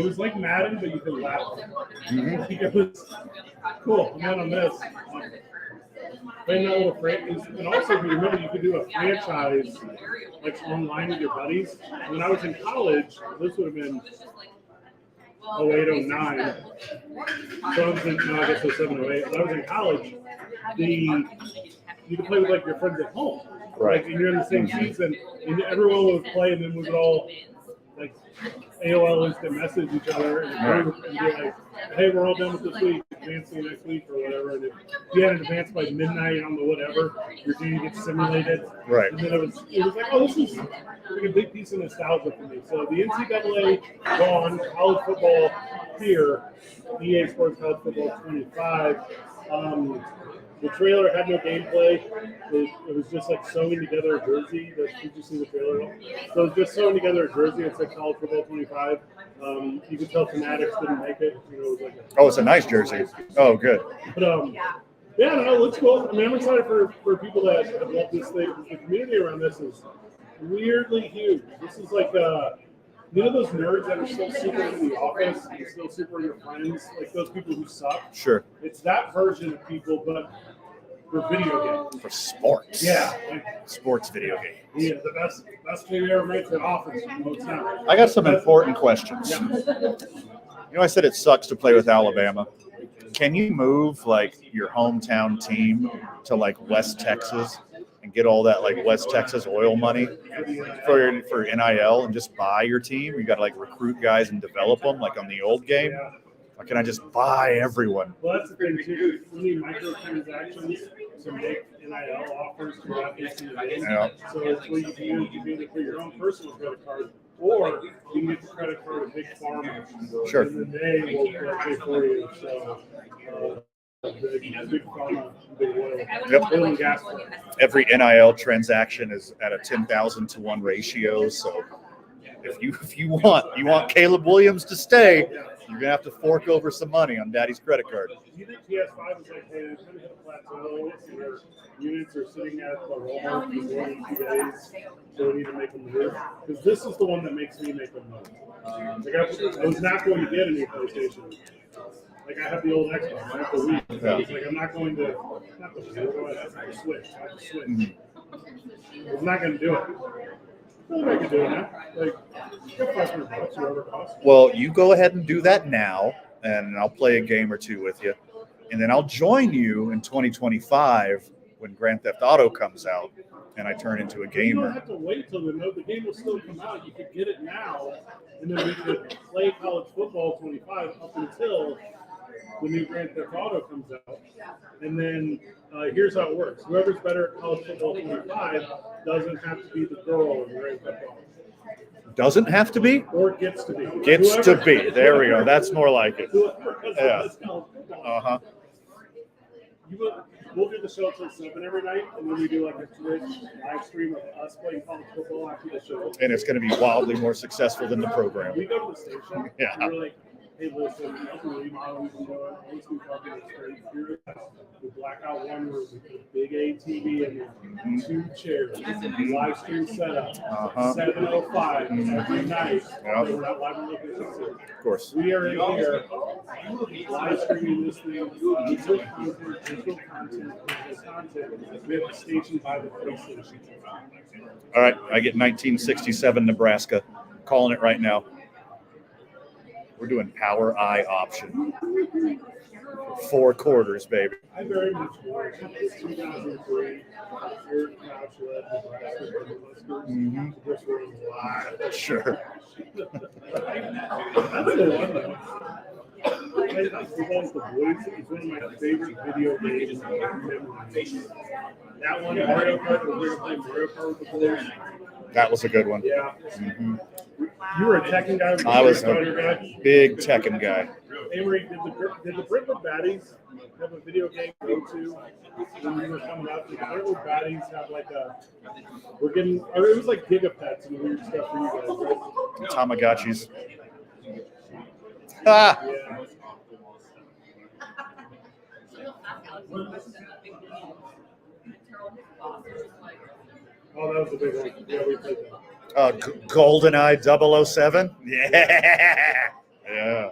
was like Madden, but you could laugh. Mm-hmm. It was cool. I'm on this. Playing that little franchise, and also if you remember, you could do a franchise like online with your buddies. When I was in college, this would have been 08, 09. So I was in, no, I guess 07, 08. When I was in college, you could play with like your friends at home. Right. Like, and you're in the same season, and everyone would play, and then we would all like AOL instant message each other and be like, hey, we're all done with this week, advance to next week or whatever. And if you had an advance by midnight on the whatever, your game gets simulated. Right. And then it was like, oh, this is like a big piece of nostalgia for me. So the NCAA gone, college football here, EA Sports College Football 25. The trailer had no gameplay. It was just like sewing together a jersey. Did you see the trailer? So it was just sewing together a jersey. It's like College Football 25. You could tell Fanatics didn't make it. You know, it was like it's a nice jersey. Oh, good. But yeah, no, it looks cool. I mean, I'm excited for people that have loved this thing. The community around this is weirdly huge. This is like you know those nerds that are still super in the office and still super in your friends, like those people who suck? Sure. It's that version of people, but for video games. For sports. Yeah. Sports video games. Yeah, the best thing ever made for an office. No, it's not. I got some important questions. Yeah. You know, I said it sucks to play with Alabama. Can you move like your hometown team to like West Texas and get all that like West Texas oil money for NIL and just buy your team? You got to like recruit guys and develop them like on the old game. Or can I just buy everyone? Well, that's the thing too. You need microtransactions to make NIL offers throughout the season. Yeah. So it's what you do. You can either put your own personal credit card, or you can get the credit card of Big Pharma. Sure. And then they will pay for you. So Big Pharma, Big Oil, oil and gas. Every NIL transaction is at a 10,000 to 1 ratio. So if you want Caleb Williams to stay, you're gonna have to fork over some money on Daddy's credit card. Do you think PS5 is like, hey, it's going to hit a plateau where units are sitting at the Walmart for more than 2 days, so we need to make them move? Because this is the one that makes me make them move. Like I was not going to get a new PlayStation. Like I have the old Xbox, I have the Wii. So it's like I'm not going to, not the Switch. I have the Switch. Mm-hmm. I was not going to do it. I feel like I could do it now. Like, get $500, whatever it costs. Well, you go ahead and do that now, and I'll play a game or two with you. And then I'll join you in 2025 when Grand Theft Auto comes out and I turn into a gamer. You don't have to wait till the game will still come out. You could get it now, and then we could play College Football 25 up until the new Grand Theft Auto comes out. And then here's how it works. Whoever's better at College Football 25 doesn't have to be the girl in Grand Theft Auto. Doesn't have to be? Or gets to be. Gets to be. There we go. That's more like it. Yeah. Uh-huh. We'll do the show till 7 every night, and then we do like a Twitch live stream of us playing college football after the show. And it's going to be wildly more successful than the program. We go to the station. Yeah. And we're like, Hey, listen, you can remodel, we can do it. Let's do fucking straight through. We black out one room, we put a big ATV in there, 2 chairs, live stream setup, 7:05 every night. Yeah. We're not live looking. Of course. We are in here live streaming this thing, digital content. We have a station by the police station. All right, I get 1967 Nebraska. Calling it right now. We're doing power eye option. 4 quarters, baby. I very much watched 2003. This was live. Sure. That's the Bois. It's one of my favorite video games. That one, Mario Kart, we're going to play Mario Kart with the Bois. That was a good one. Yeah. You were a Tekken guy? I was a guy? big Tekken guy. Avery, did the Brentwood Baddies have a video game go to when we were coming up? Did the Brentwood Baddies have like a, or it was like Gigapets and weird stuff for you guys, right? Tamagotchis. Ah! Yeah. Oh, that was a big one. Yeah, we played that. GoldenEye 007? Yeah. Yeah.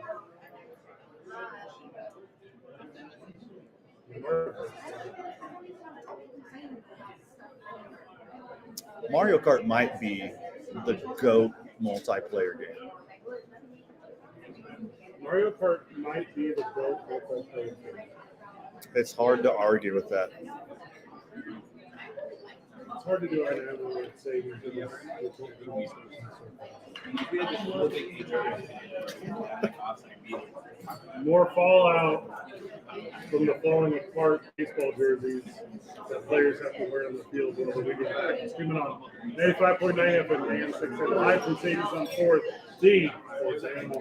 Mario Kart might be the GOAT multiplayer game. Mario Kart might be the GOAT multiplayer game. It's hard to argue with that. It's hard to do right now when it's saying more fallout from the falling apart baseball jerseys that players have to wear on the field over the weekend. Streaming on 95.9 FM and 6 live from Sadie's on 4th. D. Sports Animal.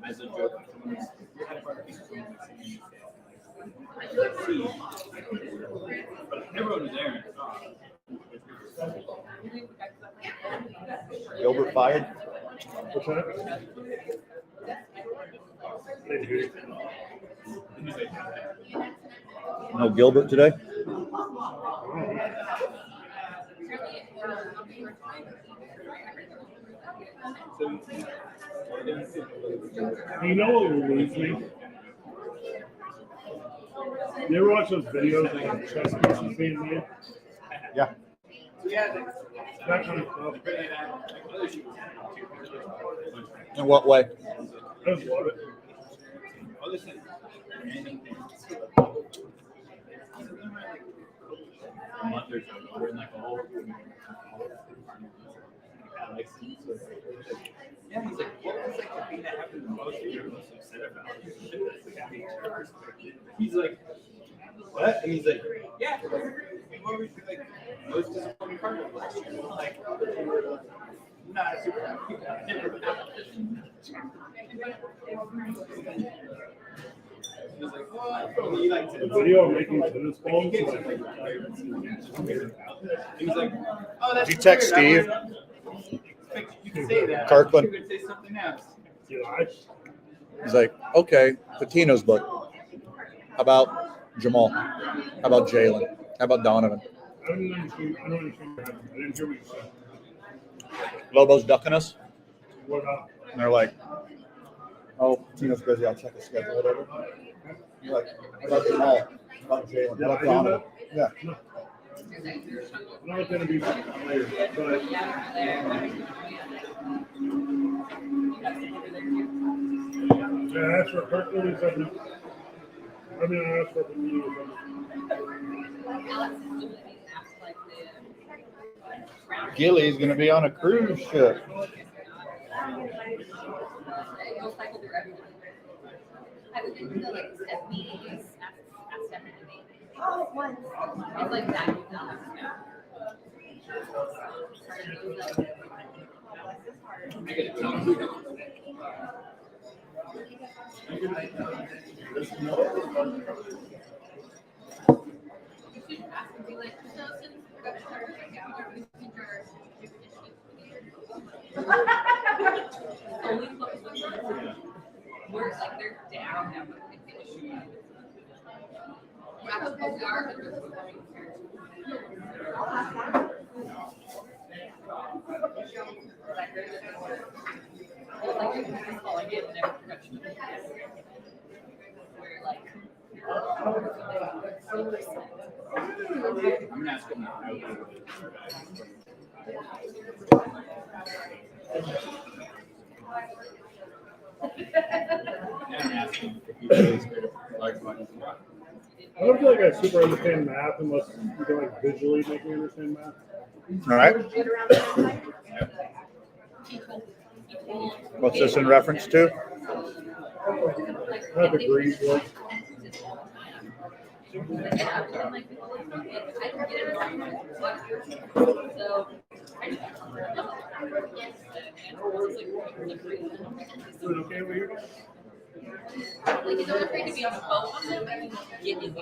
As a joke, everyone was there. Gilbert fired? What's that? No Gilbert today? You know what will lose me? You ever watch those videos of chess pieces being made? Yeah. That kind of stuff. In what way? I just love it. A month or so, we're in like a whole. Yeah, he's like, what was like the thing that happened the most that you're most upset about? He's like, what? And he's like, yeah. What was like most disappointing part of last year? Like, not super happy. He was like, well, he liked it. The video of making tennis balls. He was like, oh, that's Did you text weird. Steve? You can say that. Kirkland. You could say something else. He's like, okay, Patino's book. How about Jamal? How about Jalen? How about Donovan? I don't understand what happened. I didn't hear what you said. Lobo's ducking us? What about? And they're like, oh, Patino's busy. I'll check his schedule, whatever. You're like, how about Jamal? How about Jalen? How about Donovan? Yeah. I'm not going to be player, but yeah, that's for Kirkland is something. I mean, that's for the media. Gilly's going to be on a cruise ship. It's like that. Where's like they're down now. I don't feel like I super understand math unless you can like visually make me understand math. All right. What's this in reference to? Not degrees, like. Okay over here? Like, it's not afraid to be on the boat on them, but get in the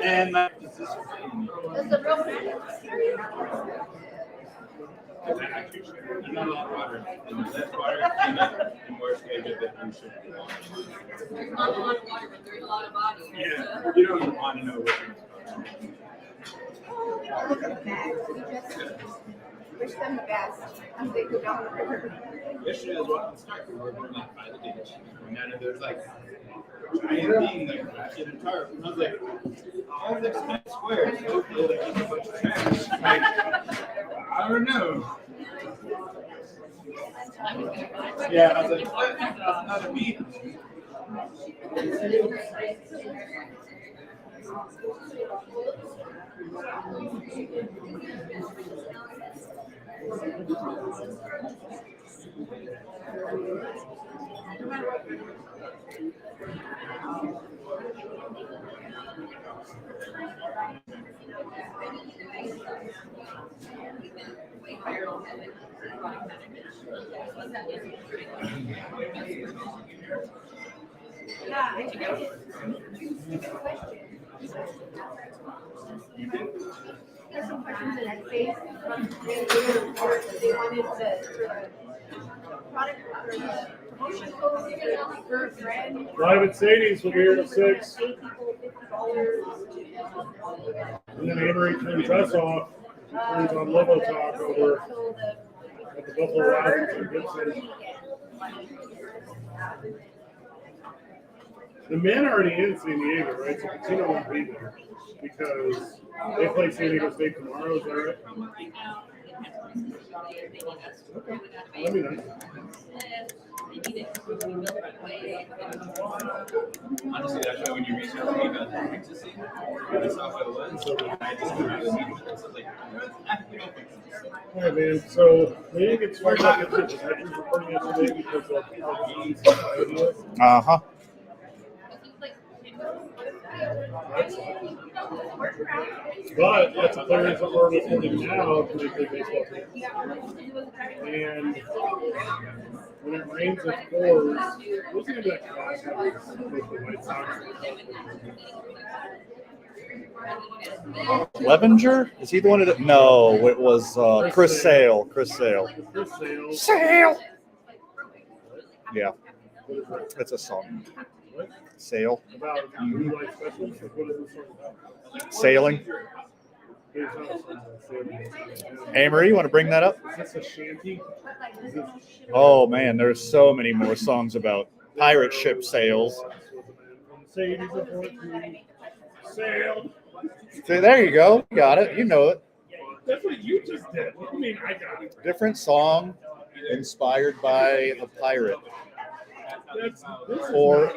And There's not a lot of water, but there's a lot of body. yeah, you don't want to know what. Wish them the best as they go down the river. Yesterday I was walking the start, we were going like by the ditch. And there's like giant being like in a tarp. And I was like, oh, it looks kind of square. So hopefully like it's a bunch of trash. Like, I don't know. Yeah, I was like, what? That's not a beach. There's some questions in that space. They wanted the product or the promotion code for a friend. Live at Sadie's, we'll be here till 6. And then Amory turns us off, turns on Lobo Talk over at the Buffalo Wild in Gibson. The men are already in San Diego, right? So Casino won't be there because they play San Diego State tomorrow. Is that right? Okay. That'd be nice. Honestly, that's why when you reach out to me about the pizza scene, I saw what it was. So I just came out of the meeting with this. I was like, we don't fix this. All right, man. So they didn't get started like the veterans reporting yesterday because of the Uh-huh. But that's the players that are reporting now to make their baseball teams. And when it rains, it pours. What's the name of that class with the White Sox? Levenger? Is he the one that? No, it was Chris Sale. Chris Sale. Chris Sale. Sale. Yeah, that's a song. Sail. About blue light specials? What is this song about? Sailing. There's not a song about sailing. Amory, you want to bring that up? Is this a shanty? Is this Oh man, there's so many more songs about pirate ship sails. Sadie's aboard to sail? So there you go. You got it. You know it. That's what you just did. What do you mean I got it? Different song inspired by a pirate. Or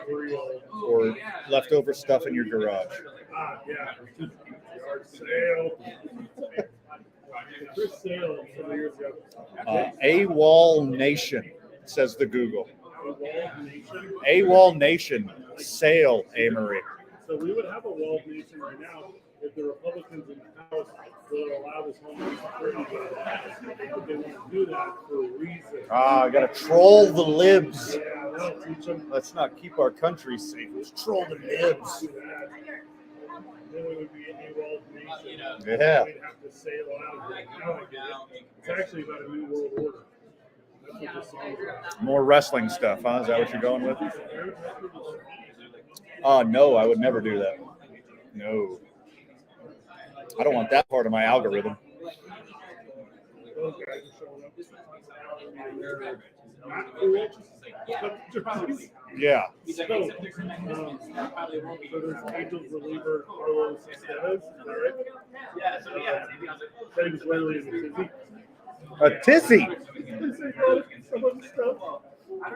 leftover stuff in your garage. Ah, yeah. Yard sale. Chris Sale several years ago. AWOL Nation, says the Google. AWOL Nation, Sale, Amory. So we would have a walled nation right now if the Republicans in the House would allow this Homeland Security bill. But they want to do that for a reason. I got to troll the libs. Yeah, that'll teach them. Let's not keep our country safe. Let's troll the libs. Then we would be a walled nation. Yeah. We'd have to sail out. It's actually about a new world order. That's what this song is about. More wrestling stuff, huh? Is that what you're going with? No, I would never do that. No. I don't want that part of my algorithm. Yeah. So there's Angels reliever Carlos Estevez, is that right? Yeah, so yeah. Said he was literally in a tizzy. A tizzy. Some of the stuff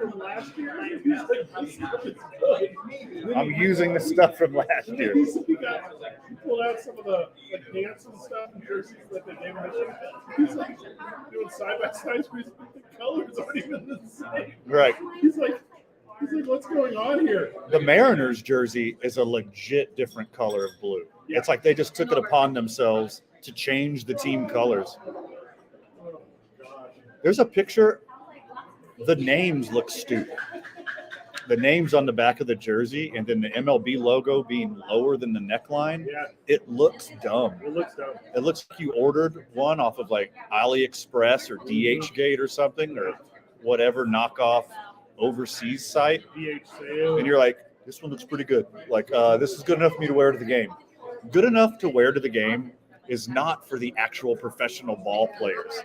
from last year. He's like, this stuff is good. I'm using the stuff from last year. He pulled out some of the pants and stuff and jerseys that they gave him. He's like doing side by side. The colors aren't even the same. Right. He's like, what's going on here? The Mariners jersey is a legit different color of blue. Yeah. It's like they just took it upon themselves to change the team colors. There's a picture. The names look stupid. The names on the back of the jersey and then the MLB logo being lower than the neckline. Yeah. It looks dumb. It looks dumb. It looks like you ordered one off of like AliExpress or DHgate or something or whatever knockoff overseas site. DH sale. And you're like, this one looks pretty good. Like, this is good enough for me to wear to the game. Good enough to wear to the game is not for the actual professional ball players.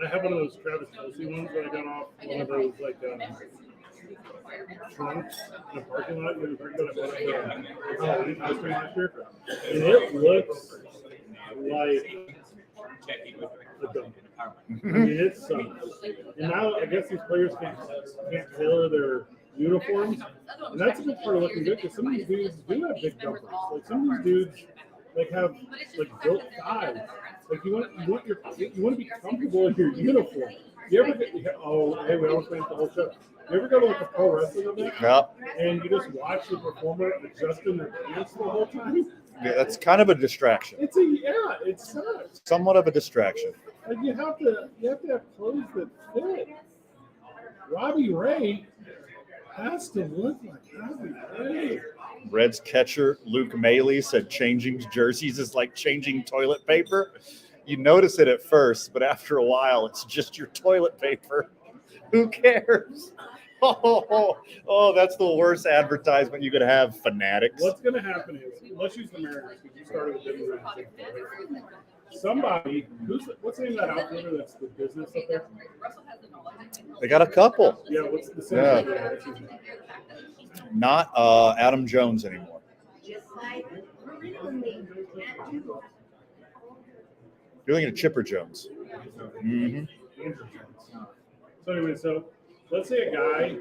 I have one of those Travis Kelce ones that I got off one of those trunks in the parking lot. You know, last year, and it looks like a dump. I mean, it's and now I guess these players can't tailor their uniforms, and that's a good part of looking good because some of these dudes do have big jumpers. Like some of these dudes have built thighs. Like you want to be comfortable in your uniform. You ever get we almost finished the whole show. You ever go to a pro wrestling event? Yep. And you just watch the performer adjusting their pants the whole time? Yeah, that's kind of a distraction. It's sucks. Somewhat of a distraction. Like you have to have clothes that fit. Robbie Ray has to look like Robbie Ray. Reds catcher Luke Maley said changing jerseys is like changing toilet paper. You notice it at first, but after a while, it's just your toilet paper. Who cares? Oh, that's the worst advertisement you could have, fanatics. What's going to happen is, let's use the Mariners because you started with them. Somebody, what's the name of that outfielder that's the business up there? They got a couple. Yeah, what's the same? Yeah. Not Adam Jones anymore. You're thinking of Chipper Jones. Mm-hmm. So anyway, let's say a guy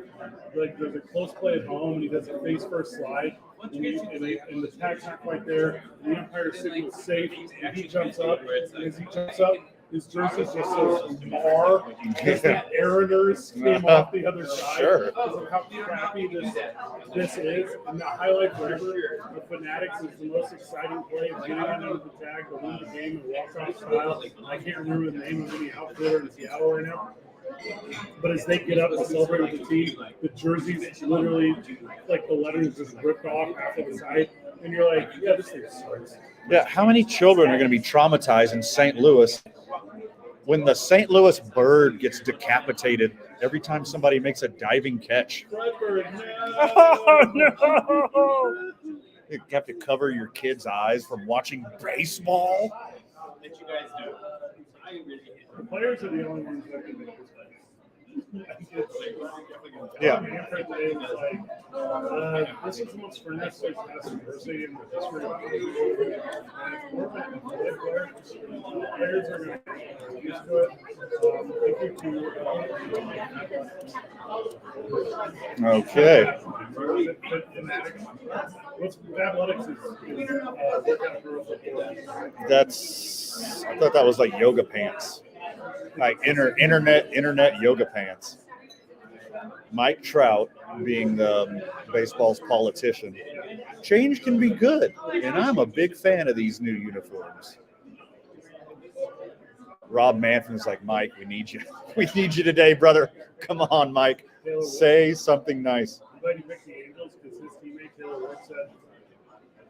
there's a close play at home and he does a face first slide and the tag's not quite there. And the umpire signals safe and he jumps up. And as he jumps up, his jersey just says "Mar." Because the Mariners came off the other side. Sure. Because of how crappy this is. And the highlight forever, the Fanatics is the most exciting play of getting under the tag to win the game in walk-off style. I can't remember the name of any outfielder in Seattle right now. But as they get up to celebrate with the team, the jerseys literally, the letters just ripped off half of the side. And you're like, yeah, this thing sucks. Yeah, how many children are going to be traumatized in St. Louis when the St. Louis bird gets decapitated every time somebody makes a diving catch? Redbird, no. Oh, no. You have to cover your kids' eyes from watching baseball. The players are the only ones that can make this. Yeah. This is the most frenetic pass in Jersey in the history of players are going to get used to it. Okay. What's athletics is workout girls. I thought that was like yoga pants. Like internet yoga pants. Mike Trout, being baseball's politician, change can be good, and I'm a big fan of these new uniforms. Rob Manfred's like, Mike, we need you. We need you today, brother. Come on, Mike. Say something nice. I'm glad you picked the Angels because his teammate Taylor Ward said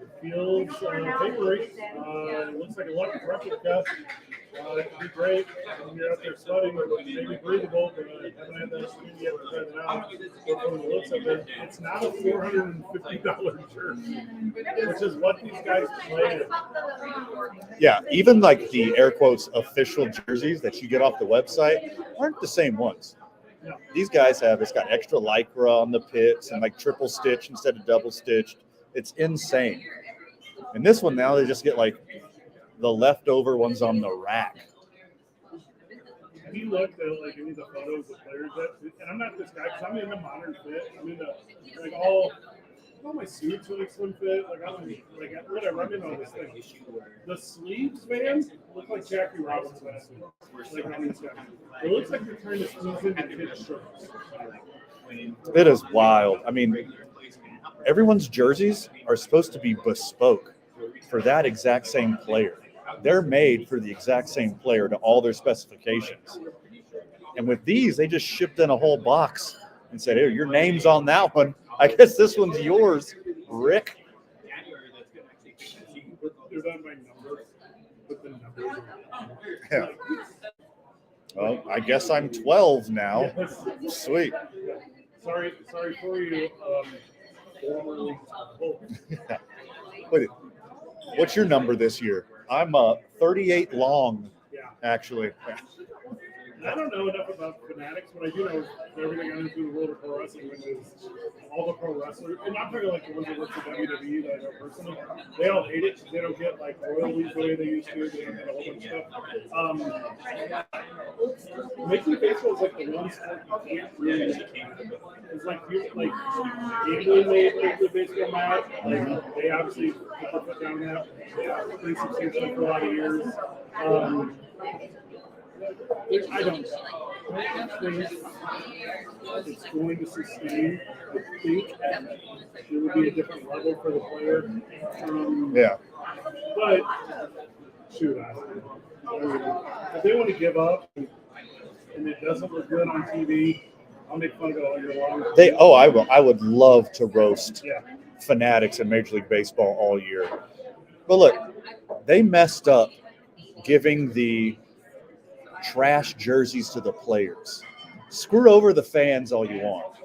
it feels papery. It looks like a lucky replica. It could be great when you're out there sweating, maybe breathable, but I haven't had that opportunity yet to try it out. But from the looks of it, it's not a $450 jersey, which is what these guys play in. Yeah, even like the air quotes official jerseys that you get off the website aren't the same ones. These guys it's got extra lycra on the pits and like triple stitch instead of double stitched. It's insane. And this one now, they just get like the leftover ones on the rack. Have you looked at like any of the photos of players and I'm not this guy because I'm in the modern fit. I'm in the like all my suits are like slim fit. Like I'm in, like whatever. I'm in all this thing. The sleeves, man, look like Jackie Robinson. Like on these guys. It looks like they're trying to squeeze into kids' shirts. It is wild. I mean, everyone's jerseys are supposed to be bespoke for that exact same player. They're made for the exact same player to all their specifications. And with these, they just shipped in a whole box and said, hey, your name's on that one. I guess this one's yours, Rick. They're done by number. But the numbers Yeah. Well, I guess I'm 12 now. Sweet. Sorry for you. Formerly. Wait, what's your number this year? I'm 38 long, actually. I don't know enough about Fanatics, but I do know everything I know through the world of pro wrestling, which is all the pro wrestlers. And I'm talking like the ones that work for WWE that I know personally. They all hate it because they don't get like royalties the way they used to. They don't get a whole bunch of stuff. Major League Baseball is like the one sport you can't really make. It's like England made Major League Baseball mad. Like they obviously put their foot down that. Yeah, pretty substantially for a lot of years. I don't think it's going to sustain. I think it would be a different level for the player. Yeah. But shoot, if they want to give up and it doesn't look good on TV, I'll make fun of it all year long. I would love to roast Fanatics in Major League Baseball all year. But look, they messed up giving the trash jerseys to the players. Screw over the fans all you want.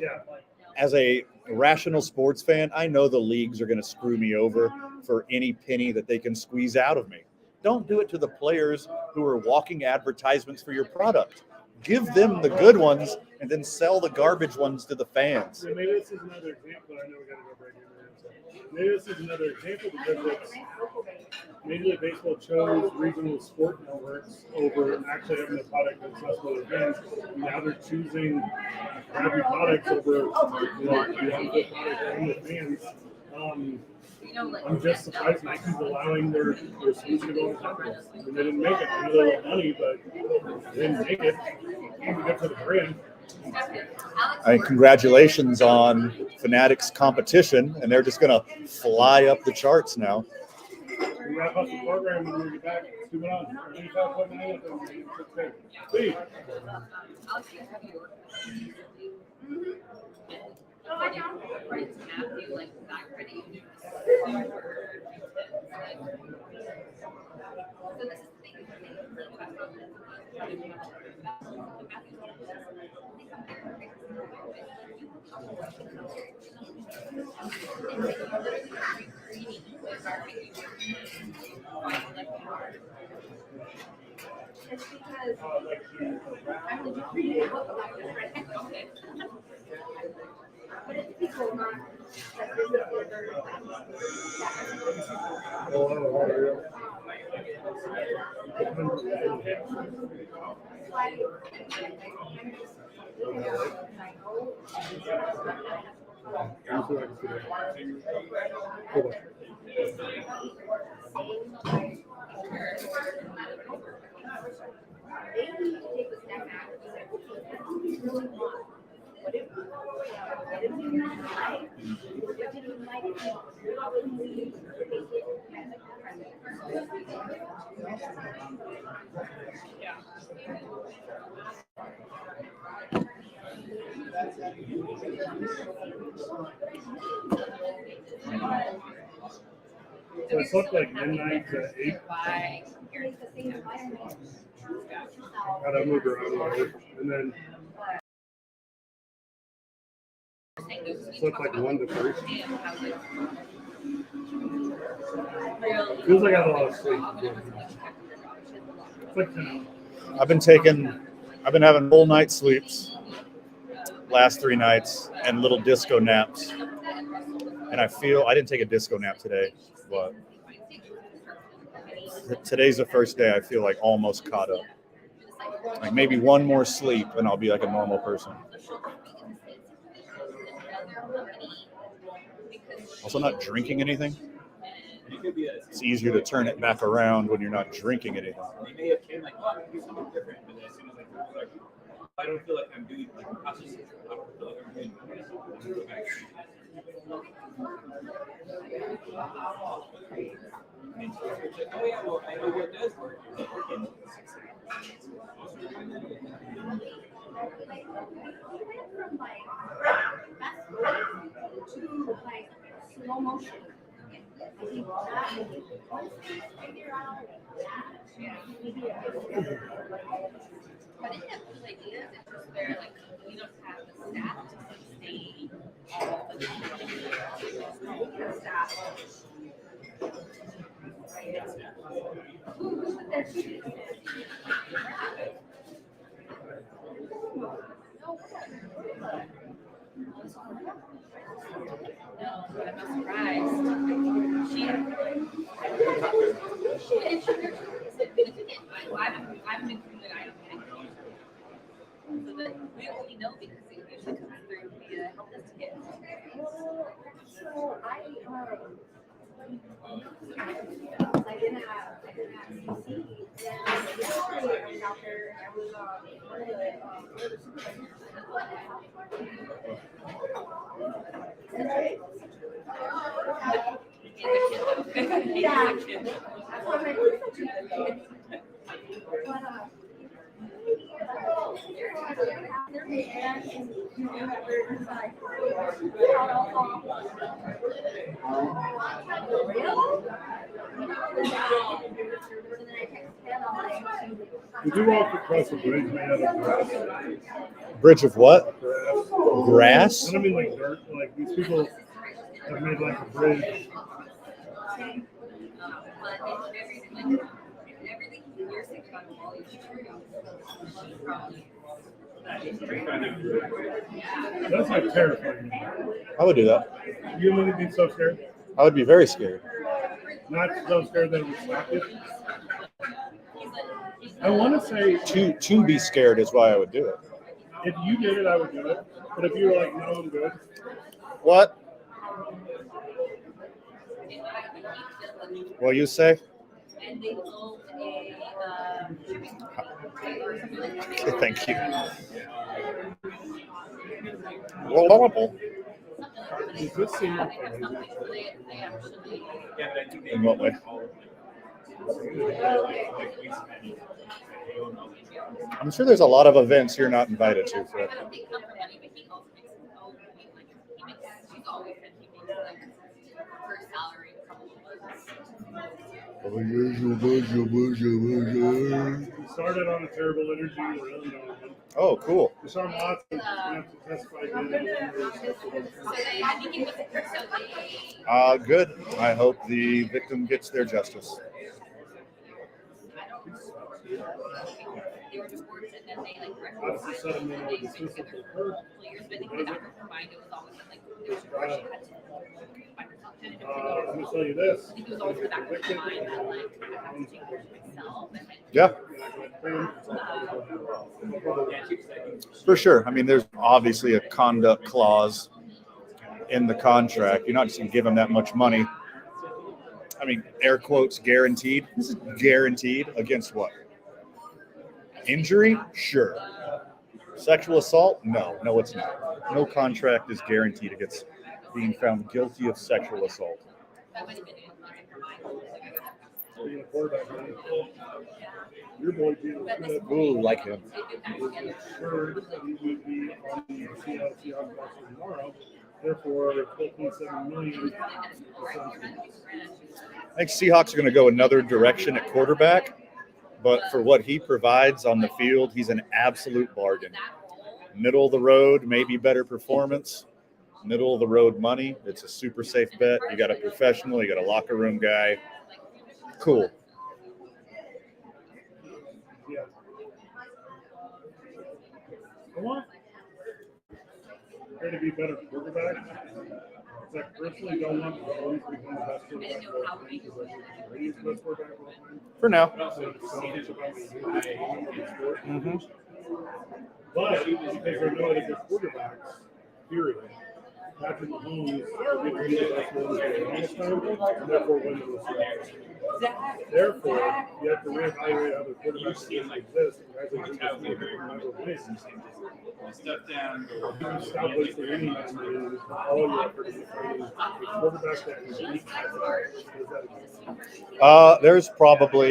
As a rational sports fan, I know the leagues are going to screw me over for any penny that they can squeeze out of me. Don't do it to the players who are walking advertisements for your product. Give them the good ones and then sell the garbage ones to the fans. Yeah, maybe this is another example. I know we got to go break in there. Maybe this is another example because Major League Baseball chose regional sport networks over actually having a product that's accessible to fans. Now they're choosing crappy products over the unfit product and the fans. I'm just surprised Nike's allowing their solution to go on top of it. I mean, they didn't make it. I know they want money, but they didn't make it. It was good for the brand. Congratulations on Fanatics competition, and they're just going to fly up the charts now. We wrap up the program and we'll get back. Let's move on. 85.9. Please. So I slept like midnight to 8. Had I moved around a little, and then slept like 1 to 3. Feels like I had a lot of sleep. It's like 10 hours. I've been having full night sleeps last 3 nights and little disco naps. And I didn't take a disco nap today, but today's the first day I feel like almost caught up. Like maybe one more sleep and I'll be like a normal person. Also not drinking anything. It's easier to turn it back around when you're not drinking anything. They may have been like, oh, I can do something different, but then as soon as I don't feel like I'm doing like I don't feel like I'm doing oh yeah, well I know what does work. Slow motion. But it has good ideas. It's just where like we don't have the staff to sustain all the staff. No, but I'm not surprised. She I haven't included it. I don't think. So that we only know because it usually comes through via help desk kit. So I didn't have CC. I was out there. I was Did you walk across the bridge made out of grass? Bridge of what? Grass. Grass? I don't mean like dirt. Like these people have made like a bridge. That's like terrifying. I would do that. You wouldn't be so scared? I would be very scared. Not so scared that it would slap you? I want to say... To be scared is why I would do it. If you did it, I would do it. But if you were like, no, I'm good. What? What you say? Thank you. Well, in what way? I'm sure there's a lot of events you're not invited to, Fred. Started on a terrible energy. Really don't. Oh, cool. Deshaun Watson, you have to testify again. Good. I hope the victim gets their justice. obviously set him in with the system for her. I'm going to tell you this. Yeah. For sure. I mean, there's obviously a conduct clause in the contract. You're not just going to give him that much money. I mean, air quotes, guaranteed. This is guaranteed against what? Injury? Sure. Sexual assault? No, it's not. No contract is guaranteed against being found guilty of sexual assault. Your boy, Ooh, like him. Sure, he would be on the CLC tomorrow. Therefore, $12.7 million. I think Seahawks are going to go another direction at quarterback, but for what he provides on the field, he's an absolute bargain. Middle of the road, maybe better performance. Middle of the road money. It's a super safe bet. You got a professional, you got a locker room guy. Cool. Yeah. Come on. Trying to be better quarterback. I personally don't want to always become the best quarterback of all time because I think Brady's the best quarterback of all time. For now. Mm-hmm. But because there are no other good quarterbacks, period. Patrick Mahomes will be the best one for the longest time, and therefore win the Super Bowl. Therefore, you have to reevaluate other quarterbacks that exist. Guys like Lucas never wins. Step down. Stop wasting any time to all your effort in quarterbacks that can beat. There's probably,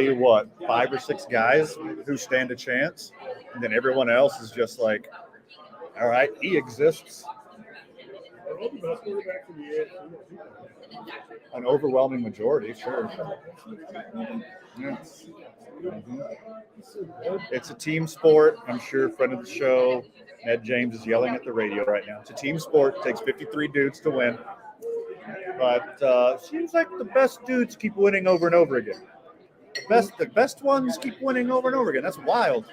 5 or 6 guys who stand a chance, and then everyone else is just like, all right, he exists. An overwhelming majority, sure. Yeah. Mm-hmm. It's a team sport. I'm sure friend of the show, Ed James, is yelling at the radio right now. It's a team sport. It takes 53 dudes to win. But seems like the best dudes keep winning over and over again. The best ones keep winning over and over again. That's wild.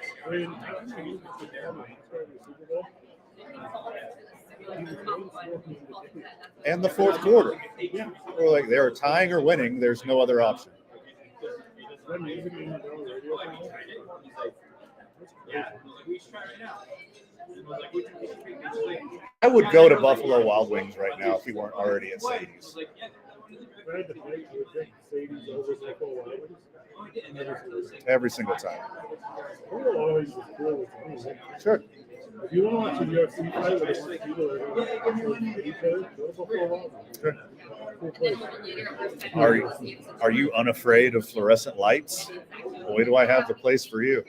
And the fourth quarter. Or like they were tying or winning. There's no other option. I would go to Buffalo Wild Wings right now if we weren't already at Sadie's. Every single time. Sure. If you want to watch a UFC fight with a people that are Are you unafraid of fluorescent lights? Boy, do I have the place for you.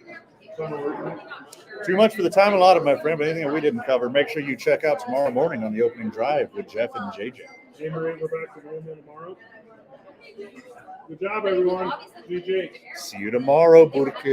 Too much for the time allotted, my friend, but anything that we didn't cover, make sure you check out tomorrow morning on the opening drive with Jeff and JJ. Hey, Marie, we're back to normal tomorrow. Good job, everyone. GG. See you tomorrow, Burke.